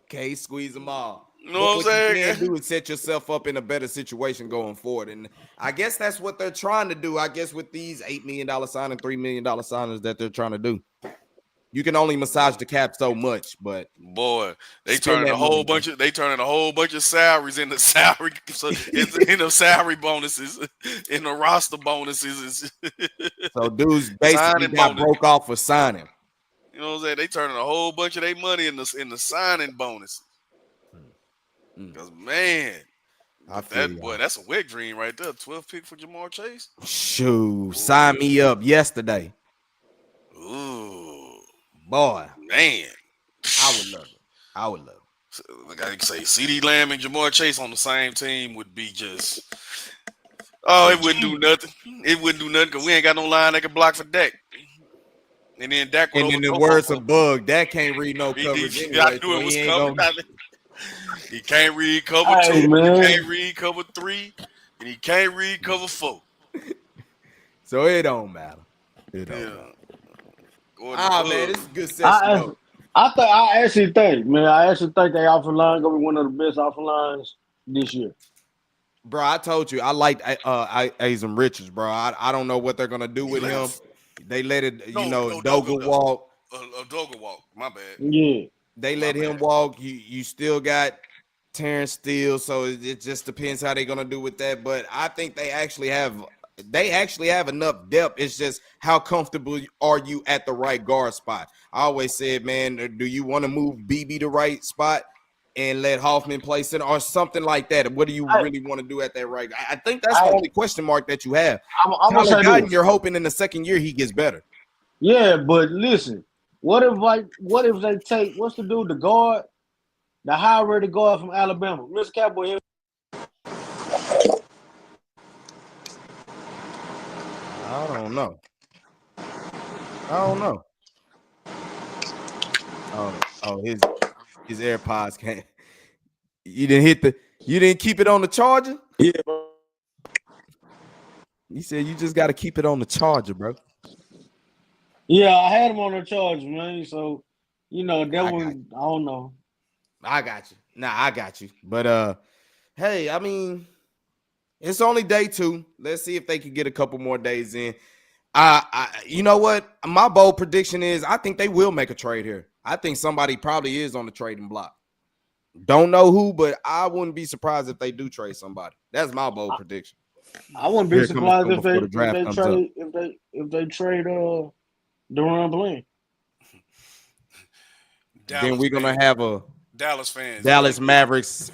Okay, squeeze them all. You know what I'm saying? What you can do is set yourself up in a better situation going forward. And I guess that's what they're trying to do. I guess with these $8 million signing, $3 million signings that they're trying to do. You can only massage the cap so much, but boy, they turning a whole bunch of salaries into salary in the salary bonuses, in the roster bonuses. So dudes basically got broke off for signing. You know what I'm saying? They turning a whole bunch of their money in the signing bonus. Because man, that's a wet dream right there. 12th pick for Jamar Chase. Shoo, sign me up yesterday. Ooh. Boy, man, I would love it. Like I can say, CD Lamb and Jamar Chase on the same team would be just. Oh, it wouldn't do nothing. It wouldn't do nothing because we ain't got no line that can block for Dak. And then Dak. And in the words of Bug, Dak can't read no coverage anyway. He can't read cover 2. He can't read cover 3, and he can't read cover 4. So it don't matter. It don't matter. Man, this is a good session. I actually think their offensive line gonna be one of the best offensive lines this year. Bro, I told you I liked Azam Richards, bro. I don't know what they're gonna do with him. They let it, Doga walk. Doga walk. My bad. Yeah, they let him walk. You still got Terrence Steele, so it just depends how they're gonna do with that. But I think they actually have enough depth. It's just how comfortable are you at the right guard spot? I always said, man, do you want to move BB to right spot and let Hoffman play center or something like that? What do you really want to do at that right? I think that's the only question mark that you have. I'm gonna say this. You're hoping in the second year he gets better. Yeah, but listen, what if they take what's the dude, the guard, the high-rated guard from Alabama, Mr. Cowboy? I don't know. Oh, his AirPods can't. You didn't keep it on the charger? Yeah. He said you just got to keep it on the charger, bro. Yeah, I had him on the charge, man. So, that I one, I don't know. I got you. Nah, I got you. But hey, I mean, it's only day 2. Let's see if they can get a couple more days in. You know what? My bold prediction is I think they will make a trade here. I think somebody probably is on the trading block. Don't know who, but I wouldn't be surprised if they do trade somebody. That's my bold prediction. I wouldn't be Here coming surprised soon if before they the draft comes up. trade if they trade Deron Bland. Then we're gonna have a Dallas fans. Dallas Mavericks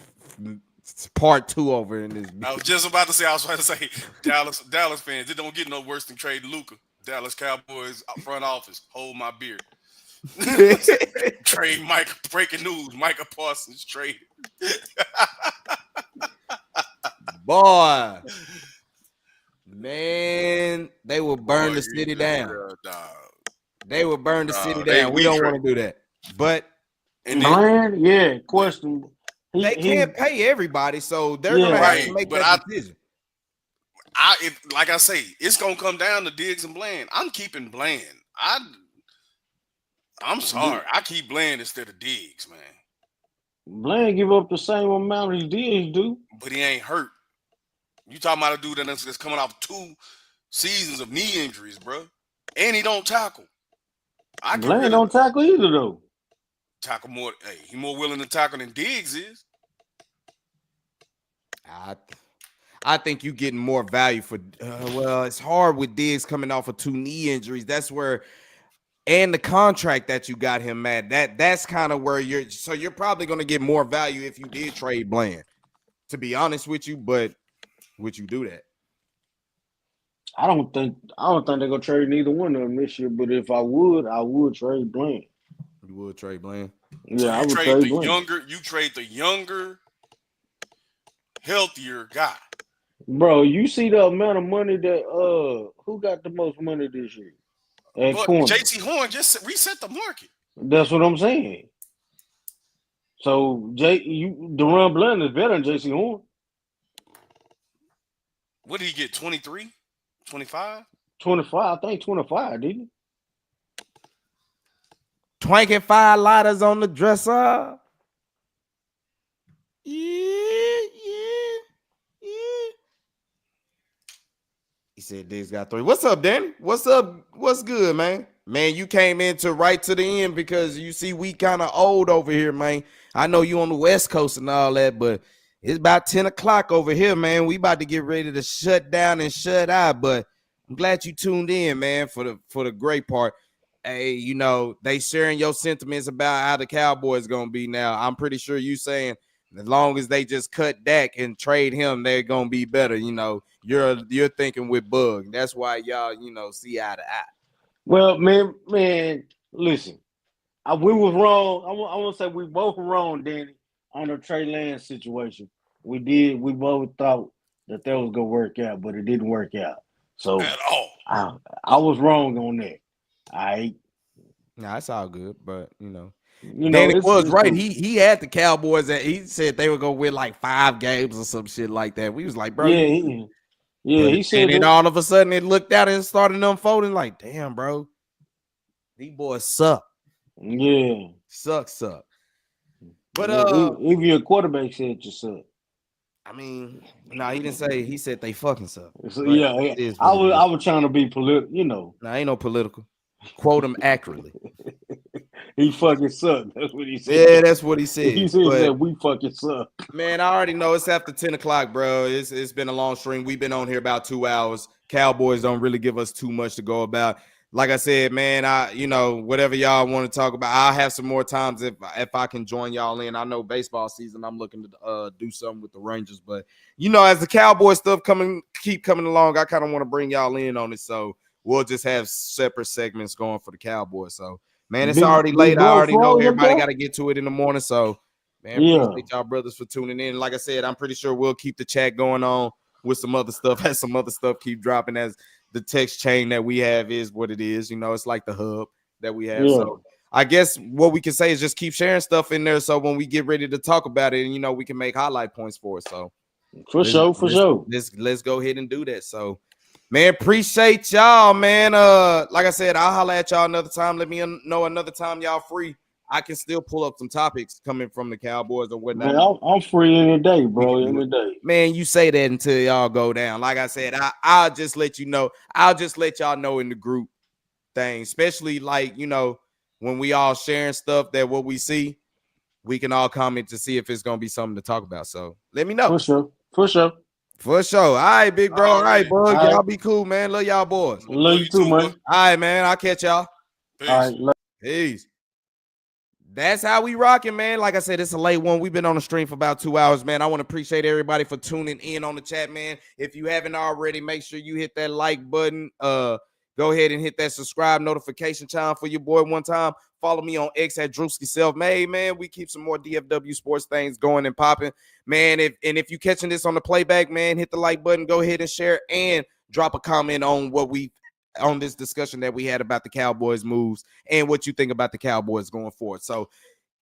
part 2 over in this. I was just about to say Dallas fans. It don't get no worse than trading Luka. Dallas Cowboys front office. Hold my beer. Trade Mike. Breaking news. Micah Parsons trade. Boy, man, they will burn the city down. They will burn the city down. We don't want to do that. But question. They can't pay everybody, so they're gonna have to make that decision. Like I say, it's gonna come down to Diggs and Bland. I'm keeping Bland. I'm sorry, I keep Bland instead of Diggs, man. Bland give up the same amount as Diggs do, but he ain't hurt. You talking about a dude that's coming off 2 seasons of knee injuries, bro, and he don't tackle. Bland don't tackle either, though. Tackle more. Hey, he more willing to tackle than Diggs is. I think you getting more value for. Well, it's hard with Diggs coming off of 2 knee injuries. That's where, and the contract that you got him at. That's kind of where you're. So you're probably going to get more value if you did trade Bland. To be honest with you, but would you do that? I don't think they're gonna trade neither one of them this year. But if I would trade Bland. You would trade Bland? Yeah, so I would trade the Bland. younger. You trade the younger, healthier guy. Bro, you see the amount of money that who got the most money this year? JC Horn just reset the market. That's what I'm saying. So Deron Bland is better than JC Horn. What did he get? 23? 25? 25. I think 25, didn't he? Twanking 5 lighters on the dresser. Yeah. He said Diggs got 3. What's up, Danny? What's up? What's good, man? Man, you came into right to the end because you see we kind of old over here, man. I know you on the West Coast and all that, but it's about 10 o'clock over here, man. We about to get ready to shut down and shut out, but I'm glad you tuned in, man, for the great part. Hey, they sharing your sentiments about how the Cowboys going to be now. I'm pretty sure you saying as long as they just cut Dak and trade him, they're going to be better. You're thinking with Bug. That's why y'all, see eye to eye. Well, man, listen. We was wrong. I want to say we both were wrong, Danny, on the Trey Lance situation. We did. We both thought that was going to work out, but it didn't work out. So at all. I was wrong on that. Nah, it's all good, but Danny was right. He had the Cowboys that he said they were gonna win like 5 games or some shit like that. We was like, bro, he said. And then all of a sudden it looked out and started unfolding. Like, damn, bro, these boys suck. Yeah, suck. But even your quarterback said you suck. I mean, no, he didn't say. He said they fucking suck. So, I was trying to be political, Nah, ain't no political. Quote him accurately. He fucking sucked. That's what he said. Yeah, that's what he said. He said that we fucking suck. Man, I already know it's after 10 o'clock, bro. It's been a long stream. We've been on here about 2 hours. Cowboys don't really give us too much to go about. Like I said, man, whatever y'all want to talk about, I'll have some more times if I can join y'all in. I know baseball season, I'm looking to do something with the Rangers, but as the Cowboy stuff keep coming along, I kind of want to bring y'all in on it. So we'll just have separate segments going for the Cowboys. So, man, it's already late. I already know everybody got to get to it in the morning. So, man, appreciate y'all brothers for tuning in. Like I said, I'm pretty sure we'll keep the chat going on with some other stuff as some other stuff keep dropping as the text chain that we have is what it is. It's like the hub that we have. So I guess what we can say is just keep sharing stuff in there. So when we get ready to talk about it, we can make highlight points for it. So for sure. Let's go ahead and do that. So, Man, appreciate y'all, man. Like I said, I'll holler at y'all another time. Let me know another time y'all free. I can still pull up some topics coming from the Cowboys or whatnot. Man, I'm free any day, bro. Any day. Man, you say that until y'all go down. Like I said, I'll just let you know. I'll just let y'all know in the group thing, especially like, you know, when we all sharing stuff that what we see, we can all comment to see if it's going to be something to talk about. So let me know. For sure. For sure. For sure. All right, big bro. All right, bug. Y'all be cool, man. Love y'all boys. Love you too, man. All right, man. I'll catch y'all. Peace. All right. Peace. That's how we rocking, man. Like I said, it's a late one. We've been on the stream for about 2 hours, man. I want to appreciate everybody for tuning in on the chat, man. If you haven't already, make sure you hit that like button. Go ahead and hit that subscribe notification chime for your boy one time. Follow me on X at Drewski Selfmade, man. We keep some more DFW sports things going and popping, man. If you catching this on the playback, man, hit the like button. Go ahead and share and drop a comment on on this discussion that we had about the Cowboys moves and what you think about the Cowboys going forward. So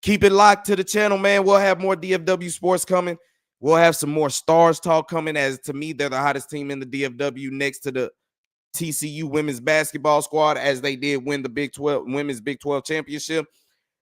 keep it locked to the channel, man. We'll have more DFW sports coming. We'll have some more stars talk coming, as to me, they're the hottest team in the DFW next to the TCU women's basketball squad, as they did win the women's Big 12 championship.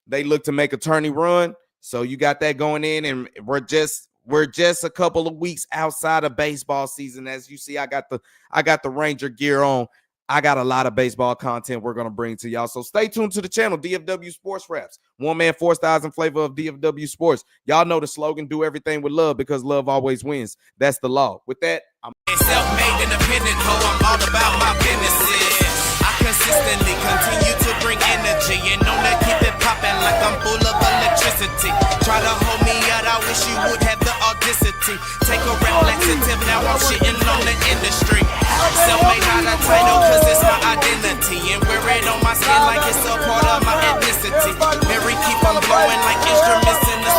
They look to make a tourney run. So you got that going in, and we're just a couple of weeks outside of baseball season. As you see, I got the Ranger gear on. I got a lot of baseball content we're going to bring to y'all. So stay tuned to the channel, DFW Sports Raps. One man, 4 styles and flavor of DFW Sports. Y'all know the slogan, do everything with love, because love always wins. That's the law. With that, I'm self-made independent, I'm all about my businesses. I consistently continue to bring energy and know that keep it popping like I'm full of electricity. Try to hold me out, I wish you would have the audacity. Take a rap laxative, now I'm shitting on the industry. Self-made not a title, cause it's my identity. And wear it on my skin like it's a part of my ethnicity. Mary keep on blowing like instruments in the